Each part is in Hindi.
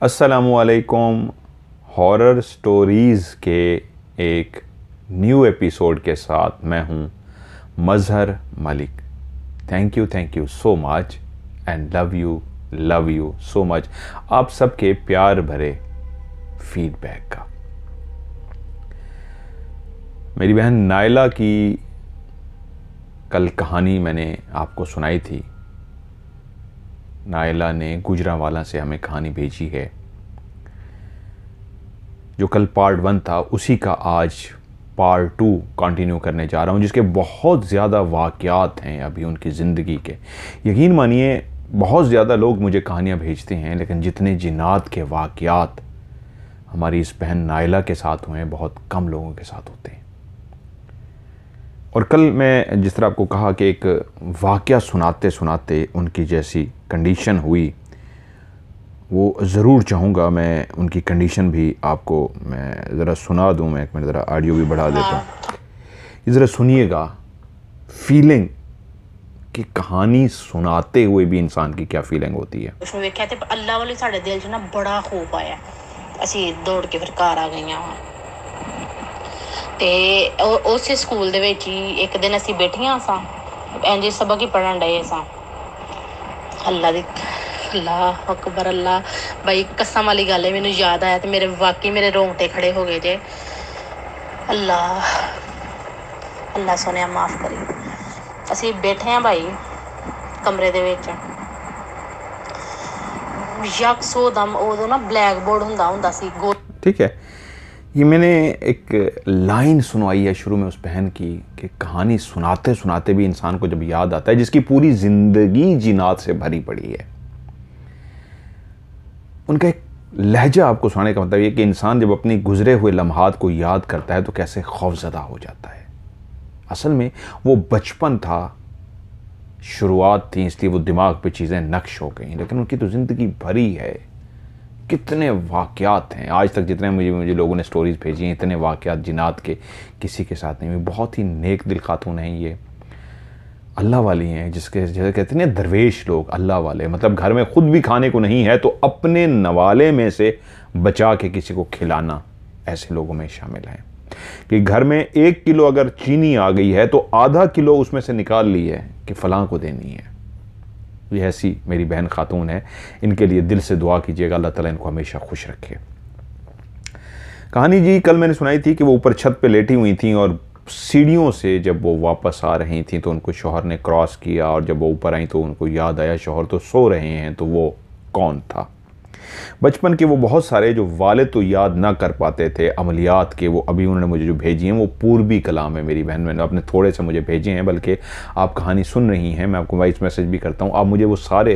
अस्सलामुअलैकुम। हॉरर स्टोरीज़ के एक न्यू एपिसोड के साथ मैं हूँ Mazhar Malik. Thank you so much and love you so much आप सबके प्यार भरे फीडबैक का। मेरी बहन नायला की कल कहानी मैंने आपको सुनाई थी। नायला ने गुजरांवाला से हमें कहानी भेजी है। जो कल पार्ट 1 था उसी का आज पार्ट 2 कंटिन्यू करने जा रहा हूँ, जिसके बहुत ज़्यादा वाक़यात हैं अभी उनकी ज़िंदगी के। यकीन मानिए बहुत ज़्यादा लोग मुझे कहानियाँ भेजते हैं, लेकिन जितने जिन्नात के वाक़यात हमारी इस बहन नायला के साथ हुए हैं बहुत कम लोगों के साथ होते हैं। और कल मैं जिस तरह आपको कहा कि एक वाक़या सुनाते सुनाते उनकी जैसी कंडीशन हुई, वो ज़रूर चाहूँगा मैं उनकी कंडीशन भी आपको मैं ज़रा सुना दूँ। मैं एक मिनट ज़रा ऑडियो भी बढ़ा देता हूँ, ये ज़रा सुनिएगा फीलिंग कि कहानी सुनाते हुए भी इंसान की क्या फीलिंग होती है। उसमें वेख्या ते अल्लाह वाले साढ़े दिल च ना बड़ा खौफ आया। ਅਸੀਂ ਦੌੜ ਕੇ ਫਿਰ ਘਰ ਆ ਗਈਆਂ ਵਾਂ ਤੇ ਉਸੇ ਸਕੂਲ ਦੇ ਵਿੱਚ ਹੀ ਇੱਕ ਦਿਨ ਅਸੀਂ ਬੈਠੀਆਂ ਸਾਂ, ਇੰਜ ਸਬਕ ਹੀ ਪੜ੍ਹਨ ਡਏ ਸਾਂ। ਅੱਲਾ ਦੀ अल्लाह अकबर अल्लाह भाई कसम वाली गल है, मैनू याद आया तो मेरे वाकई मेरे रोंगटे खड़े हो गए जे। अल्लाह अल्लाह सोने माफ़ करी। असी बैठे हैं भाई कमरे दे विच, यकसो दम उदों ना ब्लैक बोर्ड हुंदा सी। ठीक है, ये मैंने एक लाइन सुनवाई है शुरू में उस बहन की कि कहानी सुनाते सुनाते भी इंसान को जब याद आता है जिसकी पूरी ज़िंदगी जिनात से भरी पड़ी है। उनका एक लहजा आपको सुनाने का मतलब ये कि इंसान जब अपनी गुजरे हुए लम्हात को याद करता है तो कैसे खौफज़दा हो जाता है। असल में वो बचपन था, शुरुआत थी, इसलिए वो दिमाग पे चीज़ें नक्श हो गई, लेकिन उनकी तो ज़िंदगी भरी है। कितने वाक़यात हैं आज तक, जितने मुझे लोगों ने स्टोरीज़ भेजी हैं, इतने वाक़यात जिनात के किसी के साथ नहीं हुए। बहुत ही नेक दिल खातून हैं ये, अल्लाह वाली हैं, जिसके जैसे कहते हैं ना दरवेश लोग अल्लाह वाले। मतलब घर में ख़ुद भी खाने को नहीं है तो अपने नवाले में से बचा के किसी को खिलाना, ऐसे लोगों में शामिल हैं कि घर में 1 किलो अगर चीनी आ गई है तो आधा किलो उसमें से निकाल ली है कि फ़लाँ को देनी है। ये ऐसी मेरी बहन खातून है, इनके लिए दिल से दुआ कीजिएगा, अल्लाह ताला इनको हमेशा खुश रखे। कहानी जी कल मैंने सुनाई थी कि वो ऊपर छत पे लेटी हुई थी और सीढ़ियों से जब वो वापस आ रही थी तो उनको शौहर ने क्रॉस किया, और जब वो ऊपर आई तो उनको याद आया शौहर तो सो रहे हैं, तो वो कौन था। बचपन के वो बहुत सारे जो वालिद तो याद ना कर पाते थे अमलियात के, वो अभी उन्होंने मुझे जो भेजी हैं वो पूर्वी कलाम है। मेरी बहन मैंने अपने थोड़े से मुझे भेजे हैं, बल्कि आप कहानी सुन रही हैं, मैं आपको वॉइस मैसेज भी करता हूँ, आप मुझे वो सारे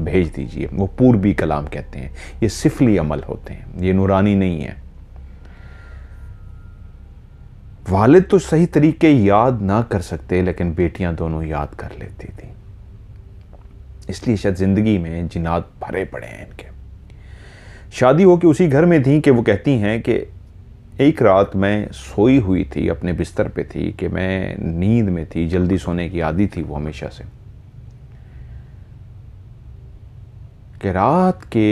भेज दीजिए। वो पूर्वी कलाम कहते हैं, ये सिफली अमल होते हैं, ये नूरानी नहीं है। वालिद तो सही तरीके याद ना कर सकते, लेकिन बेटियां दोनों याद कर लेती थी, इसलिए शायद ज़िंदगी में जिनात भरे पड़े हैं इनके। शादी हो के उसी घर में थी कि वो कहती हैं कि एक रात मैं सोई हुई थी, अपने बिस्तर पे थी कि मैं नींद में थी, जल्दी सोने की आदत थी वो हमेशा से, कि रात के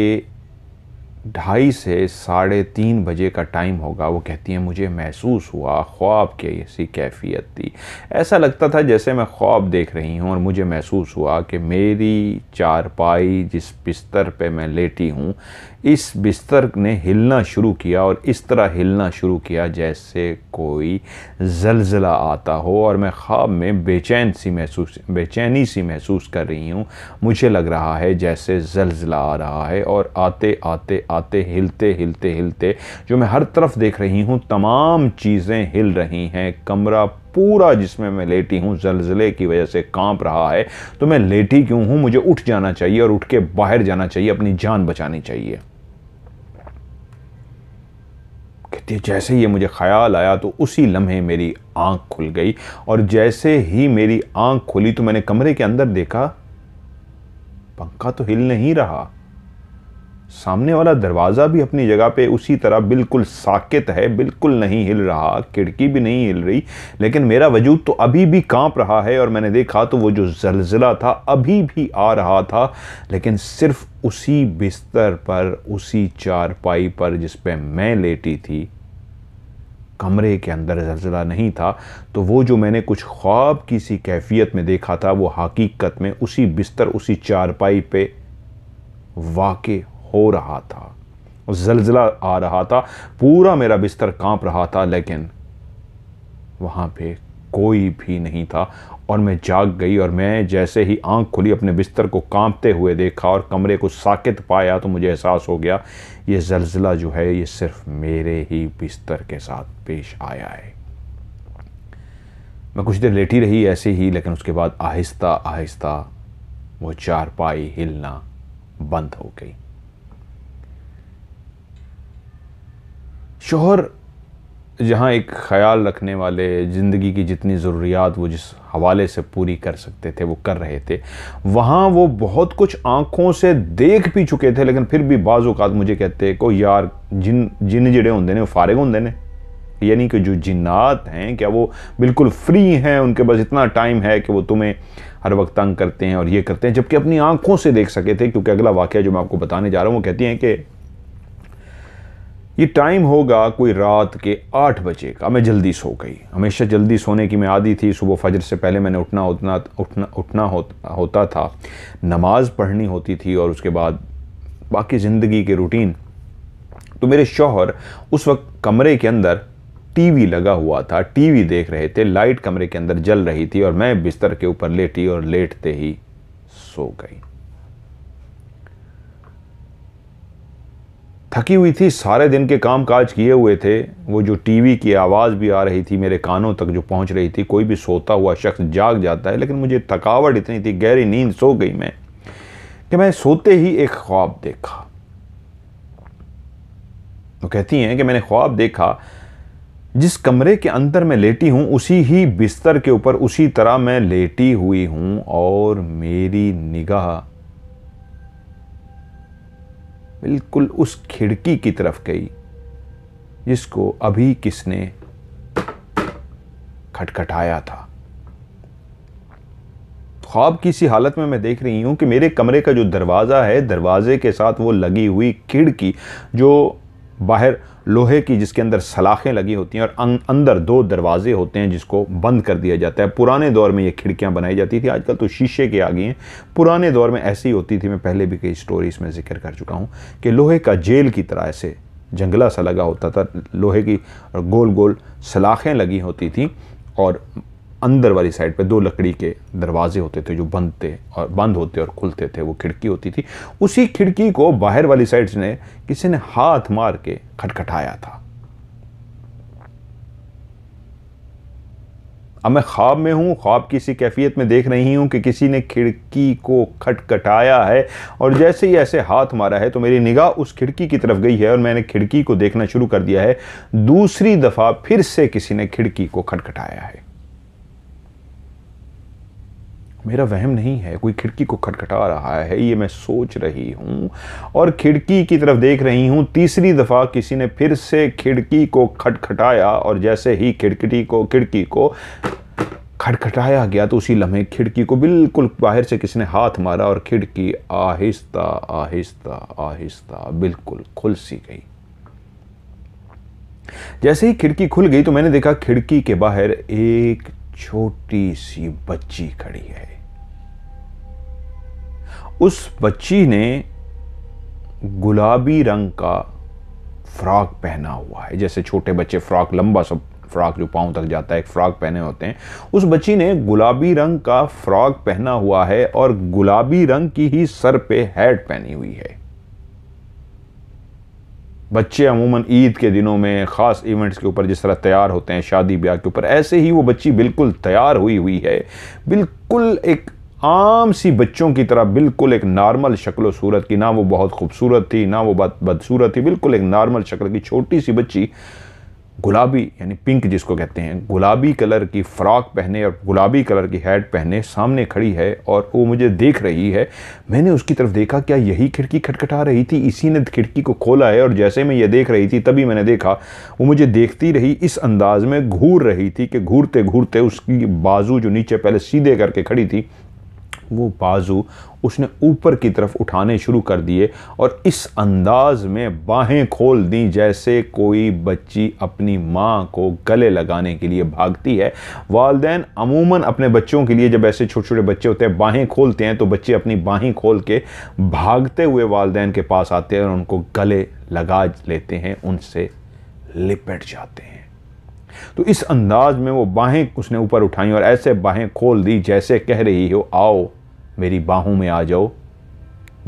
2:30 से 3:30 बजे का टाइम होगा। वो कहती हैं मुझे महसूस हुआ ख्वाब की ऐसी कैफियत थी, ऐसा लगता था जैसे मैं ख्वाब देख रही हूँ, और मुझे महसूस हुआ कि मेरी चारपाई जिस बिस्तर पे मैं लेटी हूँ, इस बिस्तर ने हिलना शुरू किया, और इस तरह हिलना शुरू किया जैसे कोई ज़लज़ला आता हो, और मैं ख्वाब में बेचैनी सी महसूस कर रही हूँ। मुझे लग रहा है जैसे ज़लज़ला आ रहा है, और आते आते आते हिलते हिलते हिलते जो मैं हर तरफ देख रही हूँ तमाम चीज़ें हिल रही हैं। कमरा पूरा जिसमें मैं लेटी हूँ ज़लज़ले की वजह से कांप रहा है। तो मैं लेटी क्यों हूँ, मुझे उठ जाना चाहिए और उठ के बाहर जाना चाहिए, अपनी जान बचानी चाहिए। कहती है जैसे ही मुझे ख्याल आया तो उसी लम्हे मेरी आंख खुल गई, और जैसे ही मेरी आंख खुली तो मैंने कमरे के अंदर देखा पंखा तो हिल नहीं रहा, सामने वाला दरवाज़ा भी अपनी जगह पे उसी तरह बिल्कुल साकित है, बिल्कुल नहीं हिल रहा, खिड़की भी नहीं हिल रही, लेकिन मेरा वजूद तो अभी भी कांप रहा है। और मैंने देखा तो वो जो ज़लज़ला था अभी भी आ रहा था, लेकिन सिर्फ उसी बिस्तर पर, उसी चारपाई पर जिस पे मैं लेटी थी, कमरे के अंदर ज़लज़ला नहीं था। तो वो जो मैंने कुछ ख्वाब की सी कैफियत में देखा था, वो हकीकत में उसी बिस्तर, उसी चारपाई पे वाक़ई हो रहा था। ज़लज़ला आ रहा था, पूरा मेरा बिस्तर कांप रहा था, लेकिन वहाँ पे कोई भी नहीं था। और मैं जाग गई, और मैं जैसे ही आंख खुली, अपने बिस्तर को कांपते हुए देखा और कमरे को साकित पाया, तो मुझे एहसास हो गया ये ज़लज़ला जो है ये सिर्फ मेरे ही बिस्तर के साथ पेश आया है। मैं कुछ देर लेटी रही ऐसे ही, लेकिन उसके बाद आहिस्ता आहिस्ता वो चारपाई हिलना बंद हो गई। शौहर जहाँ एक ख़याल रखने वाले, ज़िंदगी की जितनी ज़रूरियात वो जिस हवाले से पूरी कर सकते थे वो कर रहे थे, वहाँ वो बहुत कुछ आँखों से देख भी चुके थे, लेकिन फिर भी बाज़ औक़ात मुझे कहते को यार जिन जिड़े होंगे ने वो फारिग होंगे ने, यानी कि जो जिन्नात हैं क्या वो बिल्कुल फ्री हैं, उनके पास इतना टाइम है कि वो तुम्हें हर वक्त तंग करते हैं और ये करते हैं, जबकि अपनी आँखों से देख सके थे। क्योंकि अगला वाक़या जो मैं आपको बताने जा रहा हूँ वो कहती हैं कि ये टाइम होगा कोई रात के 8 बजे का। मैं जल्दी सो गई, हमेशा जल्दी सोने की मैं आदी थी। सुबह फजर से पहले मैंने उठना होता था, नमाज पढ़नी होती थी और उसके बाद बाकी ज़िंदगी के रूटीन। तो मेरे शौहर उस वक्त कमरे के अंदर टीवी लगा हुआ था, टीवी देख रहे थे, लाइट कमरे के अंदर जल रही थी और मैं बिस्तर के ऊपर लेटी और लेटते ही सो गई। थकी हुई थी, सारे दिन के काम काज किए हुए थे। वो जो टीवी की आवाज़ भी आ रही थी मेरे कानों तक जो पहुंच रही थी। कोई भी सोता हुआ शख्स जाग जाता है, लेकिन मुझे थकावट इतनी थी, गहरी नींद सो गई मैं, कि मैं सोते ही एक ख्वाब देखा। वो कहती हैं कि मैंने ख्वाब देखा, जिस कमरे के अंदर मैं लेटी हूं उसी ही बिस्तर के ऊपर उसी तरह मैं लेटी हुई हूं और मेरी निगाह बिल्कुल उस खिड़की की तरफ गई जिसको अभी किसने खटखटाया था। ख्वाब की सी हालत में मैं देख रही हूं कि मेरे कमरे का जो दरवाज़ा है, दरवाजे के साथ वो लगी हुई खिड़की जो बाहर लोहे की, जिसके अंदर सलाखें लगी होती हैं और अंदर 2 दरवाजे होते हैं जिसको बंद कर दिया जाता है। पुराने दौर में ये खिड़कियां बनाई जाती थी, आजकल तो शीशे की आ गई हैं। पुराने दौर में ऐसी होती थी, मैं पहले भी कई स्टोरीज में जिक्र कर चुका हूं कि लोहे का जेल की तरह ऐसे जंगला सा लगा होता था, लोहे की गोल गोल सलाखें लगी होती थी और अंदर वाली साइड पे 2 लकड़ी के दरवाजे होते थे जो बंद होते और खुलते थे, वो खिड़की होती थी। उसी खिड़की को बाहर वाली साइड से किसी ने हाथ मार के खटखटाया था। अब मैं ख्वाब में हूं, ख्वाब की सी कैफियत में देख रही हूं कि किसी ने खिड़की को खटखटाया है और जैसे ही ऐसे हाथ मारा है तो मेरी निगाह उस खिड़की की तरफ गई है और मैंने खिड़की को देखना शुरू कर दिया है। दूसरी दफा फिर से किसी ने खिड़की को खटखटाया है। मेरा वहम नहीं है, कोई खिड़की को खटखटा रहा है, ये मैं सोच रही हूं और खिड़की की तरफ देख रही हूं। तीसरी दफा किसी ने फिर से खिड़की को खटखटाया और जैसे ही खिड़की को खटखटाया गया तो उसी लम्हे खिड़की को बिल्कुल बाहर से किसी ने हाथ मारा और खिड़की आहिस्ता आहिस्ता आहिस्ता बिल्कुल खुल सी गई। जैसे ही खिड़की खुल गई तो मैंने देखा खिड़की के बाहर एक छोटी सी बच्ची खड़ी है। उस बच्ची ने गुलाबी रंग का फ्रॉक पहना हुआ है, जैसे छोटे बच्चे फ्रॉक, लंबा सा फ्रॉक जो पांव तक जाता है, एक फ्रॉक पहने होते हैं। उस बच्ची ने गुलाबी रंग का फ्रॉक पहना हुआ है और गुलाबी रंग की ही सर पे हैट पहनी हुई है। बच्चे अमूमन ईद के दिनों में ख़ास इवेंट्स के ऊपर जिस तरह तैयार होते हैं, शादी ब्याह के ऊपर, ऐसे ही वो बच्ची बिल्कुल तैयार हुई है। बिल्कुल एक आम सी बच्चों की तरह, बिल्कुल एक नॉर्मल शक्ल सूरत की, ना वो बहुत खूबसूरत थी ना वो बदसूरत थी, बिल्कुल एक नॉर्मल शक्ल की छोटी सी बच्ची गुलाबी यानी पिंक जिसको कहते हैं, गुलाबी कलर की फ़्रॉक पहने और गुलाबी कलर की हैट पहने सामने खड़ी है और वो मुझे देख रही है। मैंने उसकी तरफ देखा, क्या यही खिड़की खटखटा रही थी? इसी ने खिड़की को खोला है। और जैसे मैं ये देख रही थी तभी मैंने देखा वो मुझे देखती रही, इस अंदाज में घूर रही थी कि घूरते घूरते उसकी बाजू जो नीचे पहले सीधे करके खड़ी थी, वो बाजू उसने ऊपर की तरफ उठाने शुरू कर दिए और इस अंदाज में बाहें खोल दी जैसे कोई बच्ची अपनी माँ को गले लगाने के लिए भागती है। वालिदैन अमूमन अपने बच्चों के लिए जब ऐसे छोटे छोटे बच्चे होते हैं बाहें खोलते हैं तो बच्चे अपनी बाहें खोल के भागते हुए वालिदैन के पास आते हैं और उनको गले लगा लेते हैं, उनसे लिपट जाते हैं। तो इस अंदाज में वो बाहें उसने ऊपर उठाई और ऐसे बाहें खोल दी जैसे कह रही हो, आओ मेरी बाहों में आ जाओ,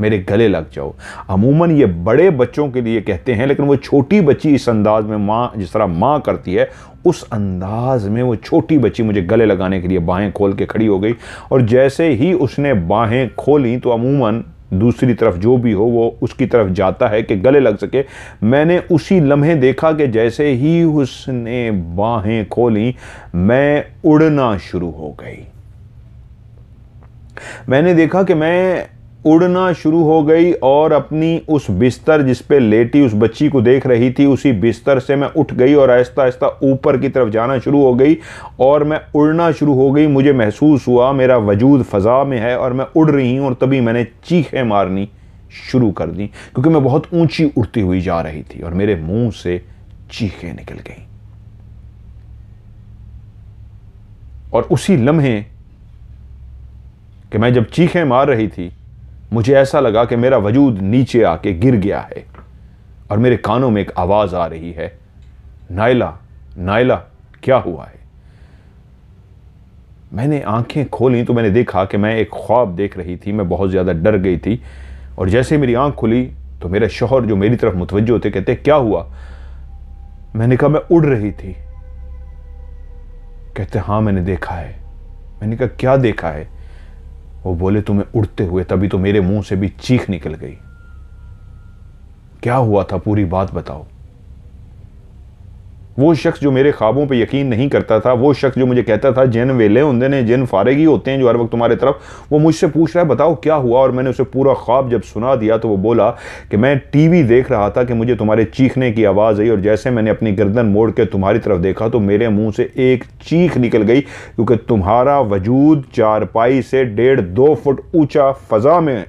मेरे गले लग जाओ। अमूमन ये बड़े बच्चों के लिए कहते हैं, लेकिन वो छोटी बच्ची इस अंदाज में माँ जिस तरह माँ करती है उस अंदाज में वो छोटी बच्ची मुझे गले लगाने के लिए बाहें खोल के खड़ी हो गई। और जैसे ही उसने बाहें खोली तो अमूमन दूसरी तरफ जो भी हो वो उसकी तरफ जाता है कि गले लग सके। मैंने उसी लम्हे देखा कि जैसे ही उसने बाहें खोली मैं उड़ना शुरू हो गई। मैंने देखा कि मैं उड़ना शुरू हो गई और अपनी उस बिस्तर जिस पे लेटी उस बच्ची को देख रही थी, उसी बिस्तर से मैं उठ गई और आहिस्ता आहिस्ता ऊपर की तरफ जाना शुरू हो गई और मैं उड़ना शुरू हो गई। मुझे महसूस हुआ मेरा वजूद फ़ज़ा में है और मैं उड़ रही हूँ। और तभी मैंने चीखें मारनी शुरू कर दी क्योंकि मैं बहुत ऊंची उड़ती हुई जा रही थी और मेरे मुंह से चीखें निकल गईं। और उसी लम्हे कि मैं जब चीखें मार रही थी मुझे ऐसा लगा कि मेरा वजूद नीचे आके गिर गया है और मेरे कानों में एक आवाज़ आ रही है, नाइला नाइला क्या हुआ है? मैंने आंखें खोली तो मैंने देखा कि मैं एक ख्वाब देख रही थी। मैं बहुत ज़्यादा डर गई थी और जैसे मेरी आंख खुली तो मेरे शौहर जो मेरी तरफ मुतवज्जो थे कहते क्या हुआ? मैंने कहा मैं उड़ रही थी। कहते हाँ मैंने देखा है। मैंने कहा क्या देखा है? वो बोले तुम्हें उड़ते हुए। तभी तो मेरे मुंह से भी चीख निकल गई। क्या हुआ था? पूरी बात बताओ। वो शख्स जो मेरे ख्वाबों पे यकीन नहीं करता था, वो शख्स जो मुझे कहता था जिन वेले होंदे ने, जिन फारेगी होते हैं जो हर वक्त तुम्हारे तरफ, वो मुझसे पूछ रहा है बताओ क्या हुआ। और मैंने उसे पूरा ख्वाब जब सुना दिया तो वो बोला कि मैं टीवी देख रहा था कि मुझे तुम्हारे चीखने की आवाज़ आई और जैसे मैंने अपनी गर्दन मोड़ के तुम्हारी तरफ देखा तो मेरे मुंह से एक चीख निकल गई क्योंकि तुम्हारा वजूद चारपाई से 1.5-2 फुट ऊंचा फ़ज़ा में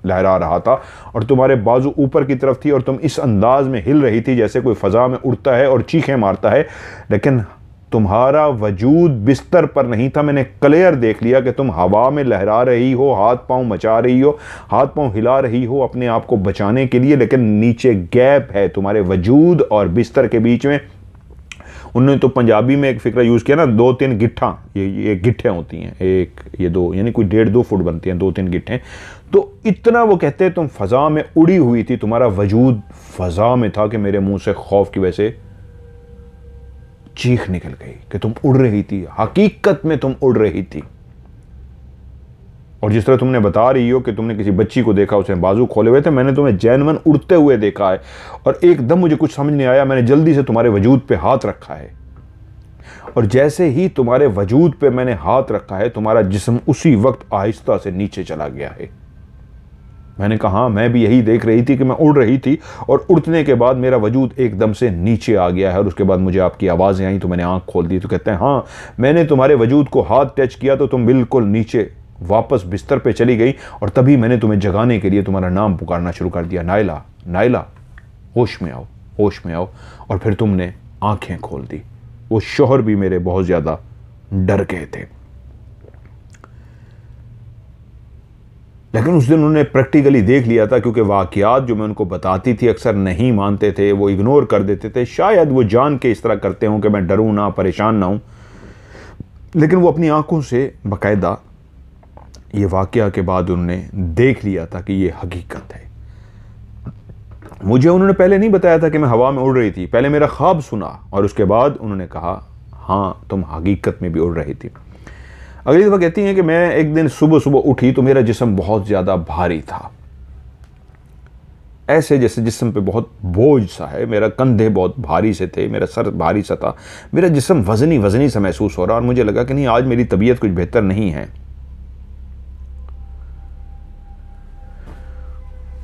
लहरा रहा था और तुम्हारे बाजू ऊपर की तरफ थी और तुम इस अंदाज में हिल रही थी जैसे कोई फ़ज़ा में उड़ता है और चीखें मारता है, लेकिन तुम्हारा वजूद बिस्तर पर नहीं था। मैंने क्लियर देख लिया कि तुम हवा में लहरा रही हो, हाथ पांव मचा रही हो, हाथ पांव हिला रही हो अपने आप को बचाने के लिए, लेकिन नीचे गैप है तुम्हारे वजूद और बिस्तर के बीच में। उन्होंने तो पंजाबी में एक फ़िक्रा यूज़ किया ना, 2-3 गिट्ठा, ये गिट्ठें होती हैं, एक ये दो, यानी कोई 1.5-2 फुट बनती हैं 2-3 गिट्ठें। तो इतना वो कहते हैं तुम फ़ज़ा में उड़ी हुई थी, तुम्हारा वजूद फ़ज़ा में था कि मेरे मुंह से खौफ की वजह से चीख निकल गई कि तुम उड़ रही थी, हकीकत में तुम उड़ रही थी। और जिस तरह तुमने बता रही हो कि तुमने किसी बच्ची को देखा, उसने बाजू खोले हुए थे, मैंने तुम्हें जैनमन उड़ते हुए देखा है और एकदम मुझे कुछ समझ नहीं आया, मैंने जल्दी से तुम्हारे वजूद पे हाथ रखा है और जैसे ही तुम्हारे वजूद पे मैंने हाथ रखा है तुम्हारा जिस्म उसी वक्त आहिस्ता से नीचे चला गया है। मैंने कहा हाँ, मैं भी यही देख रही थी कि मैं उड़ रही थी और उड़ने के बाद मेरा वजूद एकदम से नीचे आ गया है और उसके बाद मुझे आपकी आवाज़ें आई तो मैंने आंख खोल दी। तो कहते हैं हाँ, मैंने तुम्हारे वजूद को हाथ टच किया तो तुम बिल्कुल नीचे वापस बिस्तर पे चली गई और तभी मैंने तुम्हें जगाने के लिए तुम्हारा नाम पुकारना शुरू कर दिया, नाइला नाइला, होश में आओ, होश में आओ। और फिर तुमने आंखें खोल दी। वो शौहर भी मेरे बहुत ज़्यादा डर गए थे, लेकिन उस दिन उन्होंने प्रैक्टिकली देख लिया था क्योंकि वाक़यात जो मैं उनको बताती थी अक्सर नहीं मानते थे, वो इग्नोर कर देते थे। शायद वो जान के इस तरह करते हों कि मैं डरूं ना, परेशान ना हूं, लेकिन वो अपनी आंखों से बाकायदा ये वाक़या के बाद उन्होंने देख लिया था कि ये हकीकत है। मुझे उन्होंने पहले नहीं बताया था कि मैं हवा में उड़ रही थी, पहले मेरा ख्वाब सुना और उसके बाद उन्होंने कहा हाँ तुम हकीकत में भी उड़ रही थी। अगली दफ़ा कहती हैं कि मैं एक दिन सुबह सुबह उठी तो मेरा जिस्म बहुत ज़्यादा भारी था, ऐसे जैसे जिस्म पे बहुत बोझ सा है, मेरा कंधे बहुत भारी से थे, मेरा सर भारी सा था, मेरा जिस्म वजनी वजनी सा महसूस हो रहा, और मुझे लगा कि नहीं, आज मेरी तबीयत कुछ बेहतर नहीं है,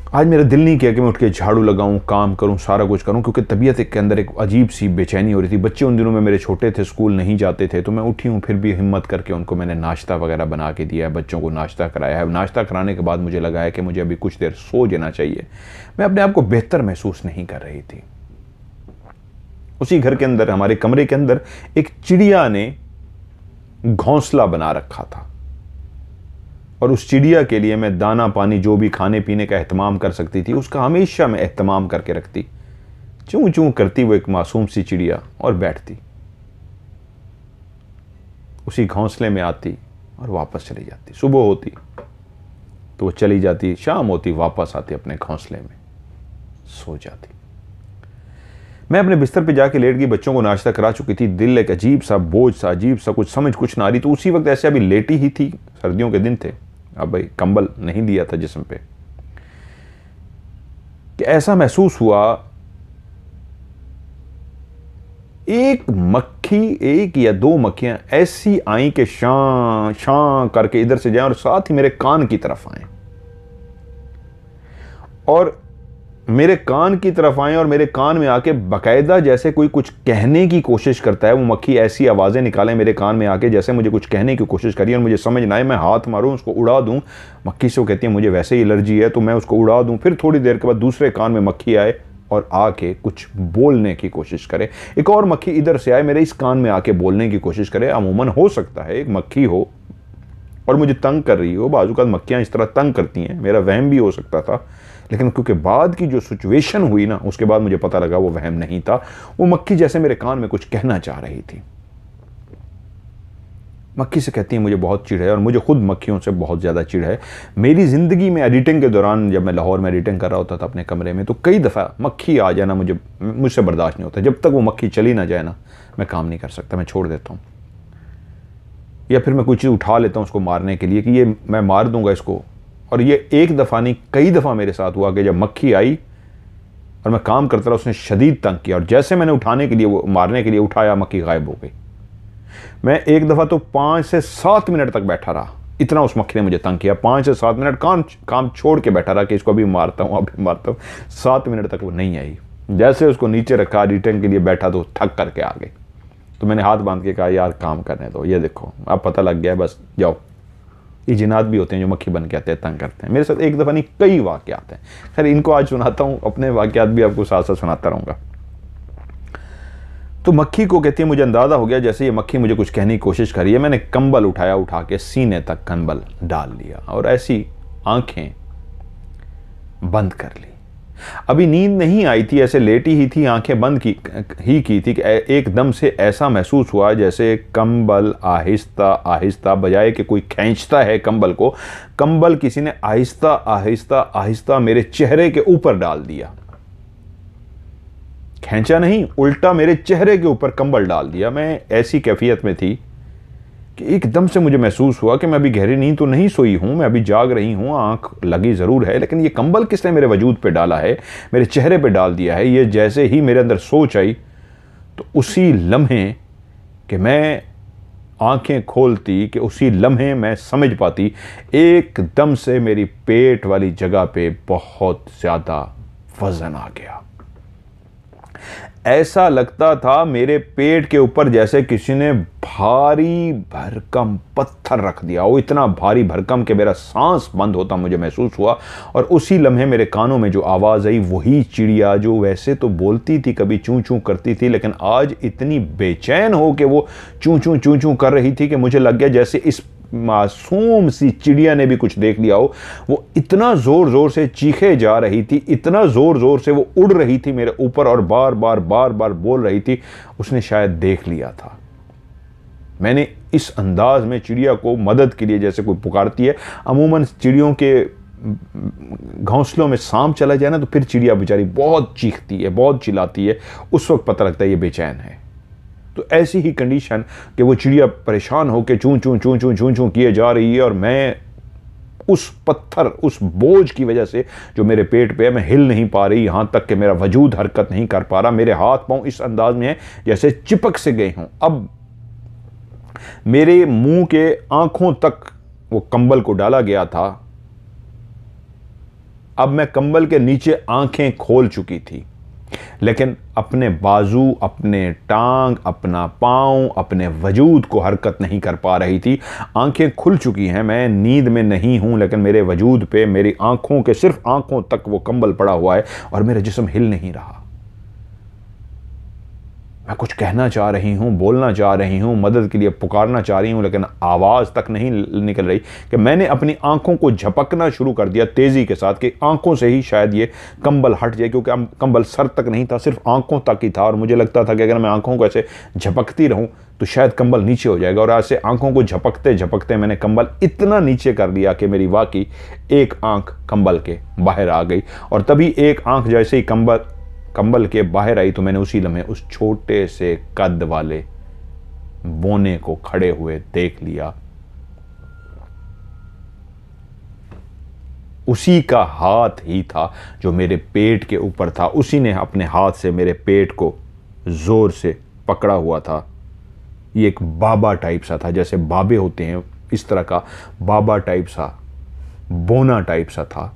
आज मेरा दिल नहीं किया कि मैं उठ के झाड़ू लगाऊं, काम करूं, सारा कुछ करूं, क्योंकि तबीयत के अंदर एक अजीब सी बेचैनी हो रही थी। बच्चे उन दिनों में मेरे छोटे थे, स्कूल नहीं जाते थे, तो मैं उठी हूं, फिर भी हिम्मत करके उनको मैंने नाश्ता वगैरह बना के दिया है, बच्चों को नाश्ता कराया है। नाश्ता कराने के बाद मुझे लगा है कि मुझे अभी कुछ देर सो जाना चाहिए। मैं अपने आप को बेहतर महसूस नहीं कर रही थी। उसी घर के अंदर, हमारे कमरे के अंदर, एक चिड़िया ने घोंसला बना रखा था, और उस चिड़िया के लिए मैं दाना पानी जो भी खाने पीने का एहतमाम कर सकती थी, उसका हमेशा मैं एहतमाम करके रखती। चूं चूं करती वो एक मासूम सी चिड़िया, और बैठती, उसी घोंसले में आती और वापस चली जाती। सुबह होती तो वो चली जाती, शाम होती वापस आती, अपने घोंसले में सो जाती। मैं अपने बिस्तर पे जाके लेट गई, बच्चों को नाश्ता करा चुकी थी, दिल एक अजीब सा बोझ सा, अजीब सा, कुछ समझ कुछ ना आ रही। तो उसी वक्त ऐसे अभी लेटी ही थी, सर्दियों के दिन थे, अब भाई कंबल नहीं दिया था जिस्म पे, कि ऐसा महसूस हुआ एक मक्खी, एक या दो मक्खियां ऐसी आई कि शां शां करके इधर से जाएं और साथ ही मेरे कान की तरफ आए, और मेरे कान की तरफ आए और मेरे कान में आके बाकायदा जैसे कोई कुछ कहने की कोशिश करता है, वो मक्खी ऐसी आवाज़ें निकाले मेरे कान में आके जैसे मुझे कुछ कहने की कोशिश करी, और मुझे समझ ना आए, मैं हाथ मारूं, उसको उड़ा दूं। मक्खी से वो कहती है मुझे वैसे ही एलर्जी है, तो मैं उसको उड़ा दूं। फिर थोड़ी देर के बाद दूसरे कान में मक्खी आए और आके कुछ बोलने की कोशिश करे, एक और मक्खी इधर से आए मेरे इस कान में आके बोलने की कोशिश करे। अमूमन हो सकता है एक मक्खी हो और मुझे तंग कर रही हो, बाजू का मक्खियाँ इस तरह तंग करती हैं, मेरा वहम भी हो सकता था, लेकिन क्योंकि बाद की जो सिचुएशन हुई ना, उसके बाद मुझे पता लगा वो वहम नहीं था। वो मक्खी जैसे मेरे कान में कुछ कहना चाह रही थी। मक्खी से कहती है मुझे बहुत चिढ़ है, और मुझे खुद मक्खियों से बहुत ज़्यादा चिढ़ है। मेरी ज़िंदगी में एडिटिंग के दौरान, जब मैं लाहौर में एडिटिंग कर रहा होता था अपने कमरे में, तो कई दफ़ा मक्खी आ जाना मुझसे बर्दाश्त नहीं होता। जब तक वो मक्खी चली ना जाए ना, मैं काम नहीं कर सकता, मैं छोड़ देता हूँ, या फिर मैं कोई चीज़ उठा लेता हूँ उसको मारने के लिए कि ये मैं मार दूंगा इसको। और ये एक दफ़ा नहीं, कई दफ़ा मेरे साथ हुआ कि जब मक्खी आई और मैं काम करता रहा, उसने शदीद तंग किया, और जैसे मैंने उठाने के लिए, वो मारने के लिए उठाया, मक्खी गायब हो गई। मैं एक दफ़ा तो 5 से 7 मिनट तक बैठा रहा, इतना उस मक्खी ने मुझे तंग किया। 5 से 7 मिनट काम छोड़ के बैठा रहा कि इसको अभी मारता हूँ, अभी मारता हूँ। 7 मिनट तक वो नहीं आई। जैसे उसको नीचे रखा, रिटर्न के लिए बैठा, तो थक करके आ गई। तो मैंने हाथ बांध के कहा यार काम करने दो, ये देखो अब पता लग गया है, बस जाओ। ये जिन्नात भी होते हैं जो मक्खी बन के आते हैं, तंग करते हैं। मेरे साथ एक दफ़ा नहीं, कई वाक़यात हैं। खैर इनको आज सुनाता हूँ, अपने वाक़यात भी आपको साथ साथ सुनाता रहूँगा। तो मक्खी को कहती है मुझे अंदाज़ा हो गया जैसे ये मक्खी मुझे कुछ कहने की कोशिश करी है। मैंने कंबल उठाया, उठा के सीने तक कंबल डाल लिया, और ऐसी आंखें बंद कर ली। अभी नींद नहीं आई थी, ऐसे लेटी ही थी, आंखें बंद की थी कि एकदम से ऐसा महसूस हुआ जैसे कंबल आहिस्ता आहिस्ता, बजाय कि कोई खींचता है कंबल को, कंबल किसी ने आहिस्ता आहिस्ता आहिस्ता मेरे चेहरे के ऊपर डाल दिया। खींचा नहीं, उल्टा मेरे चेहरे के ऊपर कंबल डाल दिया। मैं ऐसी कैफियत में थी कि एकदम से मुझे महसूस हुआ कि मैं अभी गहरी नींद तो नहीं सोई हूँ, मैं अभी जाग रही हूँ, आंख लगी ज़रूर है, लेकिन ये कंबल किसने मेरे वजूद पे डाला है, मेरे चेहरे पे डाल दिया है। ये जैसे ही मेरे अंदर सोच आई, तो उसी लम्हे कि मैं आंखें खोलती, कि उसी लम्हे मैं समझ पाती, एकदम से मेरी पेट वाली जगह पे बहुत ज़्यादा वज़न आ गया। ऐसा लगता था मेरे पेट के ऊपर जैसे किसी ने भारी भरकम पत्थर रख दिया हो, इतना भारी भरकम कि मेरा सांस बंद होता मुझे महसूस हुआ। और उसी लम्हे मेरे कानों में जो आवाज़ आई, वही चिड़िया जो वैसे तो बोलती थी, कभी चूं चूं करती थी, लेकिन आज इतनी बेचैन हो कि वो चूं चूं कर रही थी कि मुझे लग गया जैसे इस मासूम सी चिड़िया ने भी कुछ देख लिया हो। वो इतना ज़ोर ज़ोर से चीखे जा रही थी, इतना ज़ोर ज़ोर से वो उड़ रही थी मेरे ऊपर, और बार बार बोल रही थी। उसने शायद देख लिया था। मैंने इस अंदाज में चिड़िया को मदद के लिए, जैसे कोई पुकारती है, अमूमन चिड़ियों के घोंसलों में सांप चला जाए ना, तो फिर चिड़िया बेचारी बहुत चीखती है, बहुत चिल्लाती है, उस वक्त पता लगता है ये बेचैन है। तो ऐसी ही कंडीशन कि वो चिड़िया परेशान होकर चूं चूं चूं चूं चूं चूं किए जा रही है, और मैं उस पत्थर, उस बोझ की वजह से जो मेरे पेट पे है, मैं हिल नहीं पा रही, यहां तक कि मेरा वजूद हरकत नहीं कर पा रहा। मेरे हाथ पांव इस अंदाज में है जैसे चिपक से गए हों। अब मेरे मुंह के आंखों तक वो कंबल को डाला गया था। अब मैं कंबल के नीचे आंखें खोल चुकी थी, लेकिन अपने बाजू, अपने टांग, अपना पांव, अपने वजूद को हरकत नहीं कर पा रही थी। आंखें खुल चुकी हैं, मैं नींद में नहीं हूं, लेकिन मेरे वजूद पे, मेरी आंखों के सिर्फ आंखों तक वो कंबल पड़ा हुआ है और मेरा जिस्म हिल नहीं रहा। मैं कुछ कहना चाह रही हूं, बोलना चाह रही हूं, मदद के लिए पुकारना चाह रही हूं, लेकिन आवाज़ तक नहीं निकल रही कि मैंने अपनी आंखों को झपकना शुरू कर दिया तेज़ी के साथ कि आंखों से ही शायद ये कंबल हट जाए, क्योंकि अब कंबल सर तक नहीं था, सिर्फ आंखों तक ही था। और मुझे लगता था कि अगर मैं आंखों को ऐसे झपकती रहूं तो शायद कंबल नीचे हो जाएगा। और ऐसे आंखों को झपकते झपकते मैंने कंबल इतना नीचे कर लिया कि मेरी वाकई एक आंख कंबल के बाहर आ गई। और तभी एक आंख जैसे ही कंबल के बाहर आई तो मैंने उसी लम्हे उस छोटे से कद वाले बोने को खड़े हुए देख लिया। उसी का हाथ ही था जो मेरे पेट के ऊपर था, उसी ने अपने हाथ से मेरे पेट को जोर से पकड़ा हुआ था। ये एक बाबा टाइप सा था, जैसे बाबे होते हैं इस तरह का बाबा टाइप सा, बोना टाइप सा था,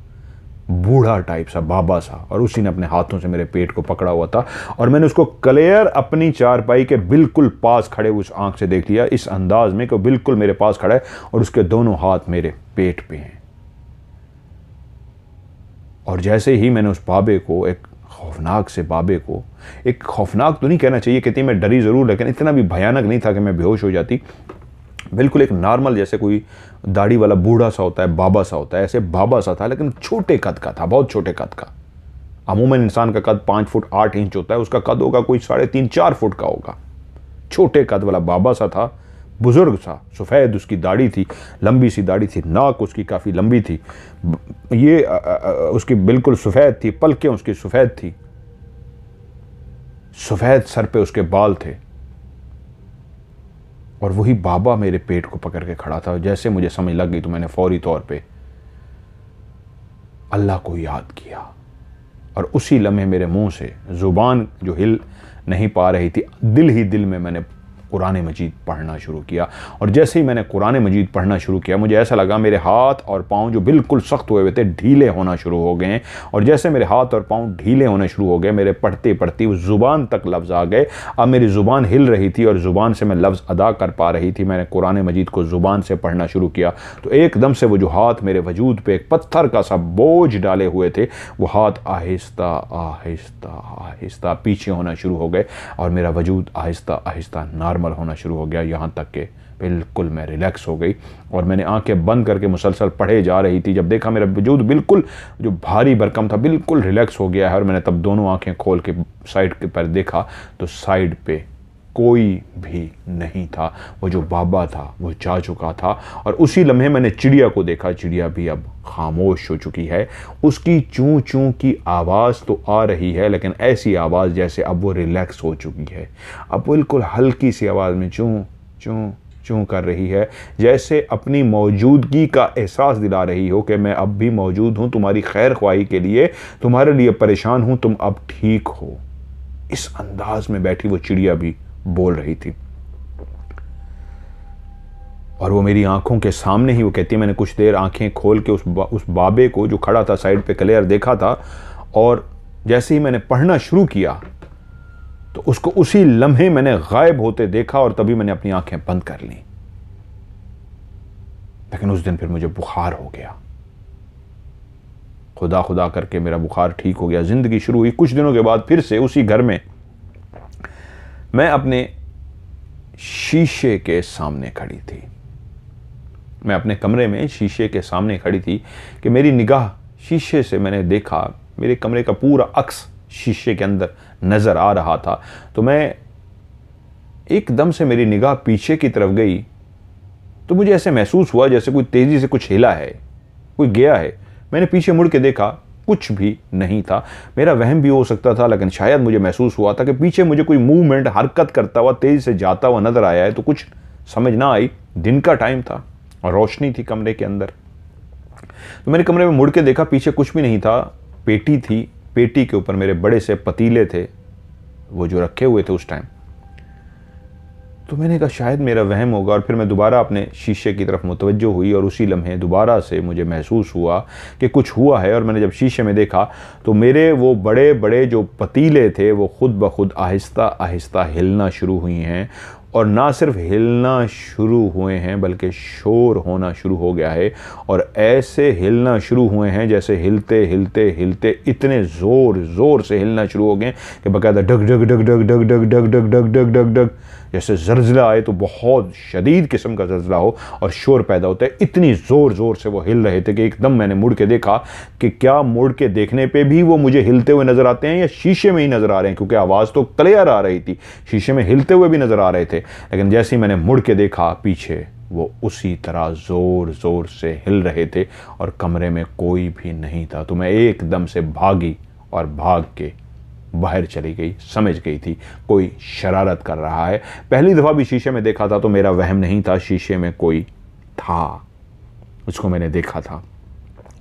बूढ़ा टाइप सा, बाबा सा। और उसी ने अपने हाथों से मेरे पेट को पकड़ा हुआ था और मैंने उसको क्लियर अपनी चारपाई के बिल्कुल पास खड़े उस आंख से देख लिया, इस अंदाज में कि बिल्कुल मेरे पास खड़ा है और उसके दोनों हाथ मेरे पेट पे हैं। और जैसे ही मैंने उस बाबे को, एक खौफनाक से बाबे को, एक खौफनाक तो नहीं कहना चाहिए, कहती मैं डरी ज़रूर, लेकिन इतना भी भयानक नहीं था कि मैं बेहोश हो जाती। बिल्कुल एक नॉर्मल, जैसे कोई दाढ़ी वाला बूढ़ा सा होता है, बाबा सा होता है, ऐसे बाबा सा था, लेकिन छोटे कद का था, बहुत छोटे कद का। अमूमन इंसान का कद 5 फुट 8 इंच होता है, उसका कद होगा कोई 3.5-4 फुट का होगा। छोटे कद वाला बाबा सा था, बुजुर्ग सा, सफ़ेद उसकी दाढ़ी थी, लंबी सी दाढ़ी थी, नाक उसकी काफ़ी लंबी थी, ये उसकी बिल्कुल सफ़ेद थी, पलकें उसकी सफ़ेद थी, सफ़ेद सर पे उसके बाल थे। और वही बाबा मेरे पेट को पकड़ के खड़ा था। जैसे मुझे समझ लग गई तो मैंने फौरी तौर पे अल्लाह को याद किया और उसी लम्हे मेरे मुंह से, जुबान जो हिल नहीं पा रही थी, दिल ही दिल में मैंने कुरान मजीद पढ़ना शुरू किया। और जैसे ही मैंने कुरान मजीद पढ़ना शुरू किया, मुझे ऐसा लगा मेरे हाथ और पाँव जो बिल्कुल सख्त हुए हुए थे, ढीले होना शुरू हो गए। और जैसे मेरे हाथ और पाँव ढीले होने शुरू हो गए, मेरे पढ़ते पढ़ते उस ज़ुबान तक लफ्ज़ आ गए। अब मेरी ज़ुबान हिल रही थी और ज़ुबान से मैं लफ्ज़ अदा कर पा रही थी। मैंने कुरान मजीद को ज़ुबान से पढ़ना शुरू किया तो एकदम से वो जो हाथ मेरे वजूद पे एक पत्थर का सा बोझ डाले हुए थे, वो हाथ आहिस्ता आहिस्ता आहिस्ता पीछे होना शुरू हो गए और मेरा वजूद आहिस्ता आहिस्ता नॉर्मल होना शुरू हो गया। यहाँ तक कि बिल्कुल मैं रिलैक्स हो गई और मैंने आंखें बंद करके मुसलसल पढ़े जा रही थी। जब देखा मेरा वजूद बिल्कुल जो भारी भरकम था बिल्कुल रिलैक्स हो गया है और मैंने तब दोनों आंखें खोल के साइड के पर देखा तो साइड पे कोई भी नहीं था। वो जो बाबा था वो जा चुका था और उसी लम्हे मैंने चिड़िया को देखा। चिड़िया भी अब खामोश हो चुकी है। उसकी चूं चूं की आवाज़ तो आ रही है, लेकिन ऐसी आवाज़ जैसे अब वो रिलैक्स हो चुकी है। अब बिल्कुल हल्की सी आवाज़ में चूं चूं चूं कर रही है, जैसे अपनी मौजूदगी का एहसास दिला रही हो कि मैं अब भी मौजूद हूँ, तुम्हारी खैर ख्वाही के लिए, तुम्हारे लिए परेशान हूँ, तुम अब ठीक हो। इस अंदाज में बैठी वो चिड़िया भी बोल रही थी और वो मेरी आंखों के सामने ही वो कहती है। मैंने कुछ देर आंखें खोल के उस बाबे को जो खड़ा था साइड पे क्लियर देखा था और जैसे ही मैंने पढ़ना शुरू किया तो उसको उसी लम्हे मैंने गायब होते देखा और तभी मैंने अपनी आंखें बंद कर ली। लेकिन उस दिन फिर मुझे बुखार हो गया। खुदा खुदा करके मेरा बुखार ठीक हो गया, जिंदगी शुरू हुई। कुछ दिनों के बाद फिर से उसी घर में मैं अपने शीशे के सामने खड़ी थी। मैं अपने कमरे में शीशे के सामने खड़ी थी कि मेरी निगाह शीशे से, मैंने देखा मेरे कमरे का पूरा अक्स शीशे के अंदर नज़र आ रहा था। तो मैं एकदम से मेरी निगाह पीछे की तरफ गई तो मुझे ऐसे महसूस हुआ जैसे कोई तेज़ी से कुछ हिला है, कोई गया है। मैंने पीछे मुड़ के देखा, कुछ भी नहीं था। मेरा वहम भी हो सकता था, लेकिन शायद मुझे महसूस हुआ था कि पीछे मुझे कोई मूवमेंट, हरकत करता हुआ तेज़ी से जाता हुआ नज़र आया है। तो कुछ समझ ना आई। दिन का टाइम था और रोशनी थी कमरे के अंदर। तो मैंने कमरे में मुड़ के देखा, पीछे कुछ भी नहीं था, पेटी थी, पेटी के ऊपर मेरे बड़े से पतीले थे वो जो रखे हुए थे उस टाइम। तो मैंने कहा शायद मेरा वहम होगा, और फिर मैं दोबारा अपने शीशे की तरफ मुतवज्जो हुई और उसी लम्हे दोबारा से मुझे महसूस हुआ कि कुछ हुआ है। और मैंने जब शीशे में देखा तो मेरे वो बड़े बड़े जो पतीले थे वो खुद ब खुद आहिस्ता आहिस्ता हिलना शुरू हुई हैं, और ना सिर्फ हिलना शुरू हुए हैं बल्कि शोर होना शुरू हो गया है। और ऐसे हिलना शुरू हुए हैं जैसे हिलते हिलते हिलते इतने ज़ोर ज़ोर से हिलना शुरू हो गए कि बाकायदा डग डग डग डग डग डग डग डग डग डग डग डग जैसे ज़लज़ला आए तो बहुत शदीद किस्म का ज़लज़ला हो और शोर पैदा होता है। इतनी ज़ोर ज़ोर से वो हिल रहे थे कि एकदम मैंने मुड़ के देखा कि क्या मुड़ के देखने पे भी वो मुझे हिलते हुए नज़र आते हैं या शीशे में ही नज़र आ रहे हैं, क्योंकि आवाज़ तो क्लियर आ रही थी, शीशे में हिलते हुए भी नज़र आ रहे थे। लेकिन जैसे ही मैंने मुड़ के देखा पीछे, वो उसी तरह ज़ोर ज़ोर से हिल रहे थे और कमरे में कोई भी नहीं था। तो मैं एकदम से भागी और भाग के बाहर चली गई, समझ गई थी कोई शरारत कर रहा है। पहली दफ़ा भी शीशे में देखा था तो मेरा वहम नहीं था, शीशे में कोई था, उसको मैंने देखा था।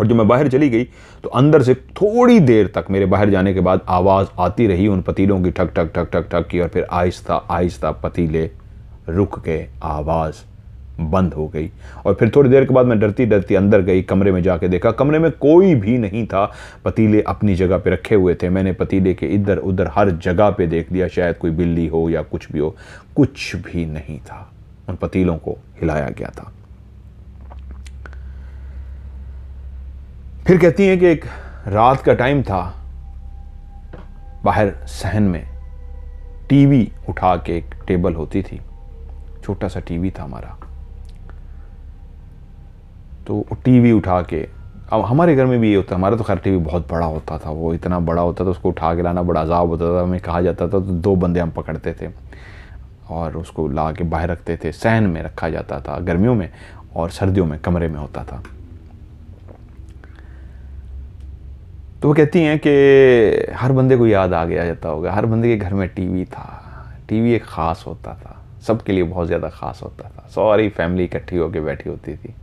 और जब मैं बाहर चली गई तो अंदर से थोड़ी देर तक मेरे बाहर जाने के बाद आवाज़ आती रही उन पतीलों की, ठक ठक ठक ठक ठक की, और फिर आहिस्ता आहिस्ता पतीले रुक गए, आवाज़ बंद हो गई। और फिर थोड़ी देर के बाद मैं डरती डरती अंदर गई, कमरे में जाके देखा कमरे में कोई भी नहीं था, पतीले अपनी जगह पे रखे हुए थे। मैंने पतीले के इधर उधर हर जगह पे देख लिया, शायद कोई बिल्ली हो या कुछ भी हो, कुछ भी नहीं था, उन पतीलों को हिलाया गया था। फिर कहती हैं कि एक रात का टाइम था, बाहर सहन में टीवी उठा के, एक टेबल होती थी, छोटा सा टीवी था हमारा, तो टीवी उठा के, अब हमारे घर में भी ये होता, हमारा तो खैर टीवी बहुत बड़ा होता था, वो इतना बड़ा होता था उसको उठा के लाना बड़ा अजाब होता था। हमें कहा जाता था तो 2 बंदे हम पकड़ते थे और उसको ला के बाहर रखते थे, सहन में रखा जाता था गर्मियों में, और सर्दियों में कमरे में होता था। तो वो कहती हैं कि हर बंदे को याद आ गया जाता होगा, हर बंदे के घर में टीवी था, टीवी एक ख़ास होता था, सबके लिए बहुत ज़्यादा ख़ास होता था। सारी फैमिली इकट्ठी होकर बैठी होती थी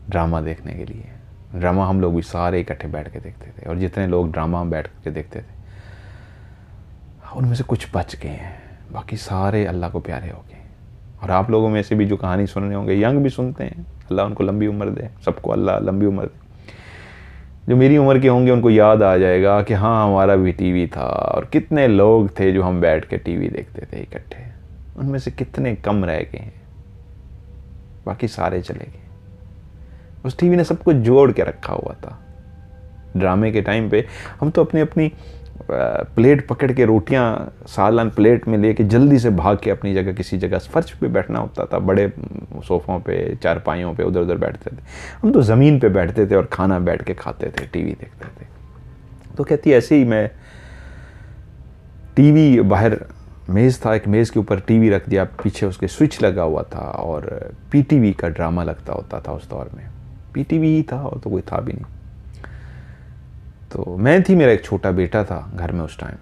ड्रामा देखने के लिए। ड्रामा हम लोग भी सारे इकट्ठे बैठ के देखते थे, और जितने लोग ड्रामा बैठ के देखते थे उनमें से कुछ बच गए हैं, बाकी सारे अल्लाह को प्यारे हो गए। और आप लोगों में से भी जो कहानी सुन रहे होंगे, यंग भी सुनते हैं, अल्लाह उनको लंबी उम्र दे, सबको अल्लाह लंबी उम्र दे। जो मेरी उम्र के होंगे उनको याद आ जाएगा कि हाँ हमारा भी टीवी था, और कितने लोग थे जो हम बैठ के टीवी देखते थे इकट्ठे, उनमें से कितने कम रह गए हैं, बाकी सारे चले गए। उस टीवी ने सब कुछ जोड़ के रखा हुआ था। ड्रामे के टाइम पे हम तो अपनी अपनी प्लेट पकड़ के, रोटियां सालन प्लेट में लेके जल्दी से भाग के अपनी जगह, किसी जगह फर्श पे बैठना होता था, बड़े सोफ़ों पे, चारपाइयों पे उधर उधर बैठते थे। हम तो ज़मीन पे बैठते थे और खाना बैठ के खाते थे, टीवी देखते थे। तो कहती ऐसे ही मैं, टीवी बाहर मेज़ था, एक मेज़ के ऊपर टीवी रख दिया, पीछे उसके स्विच लगा हुआ था, और पीटीवी का ड्रामा लगता होता था उस दौर में। पीटीवी ही था और तो कोई था भी नहीं। तो मैं थी, मेरा एक छोटा बेटा था घर में उस टाइम,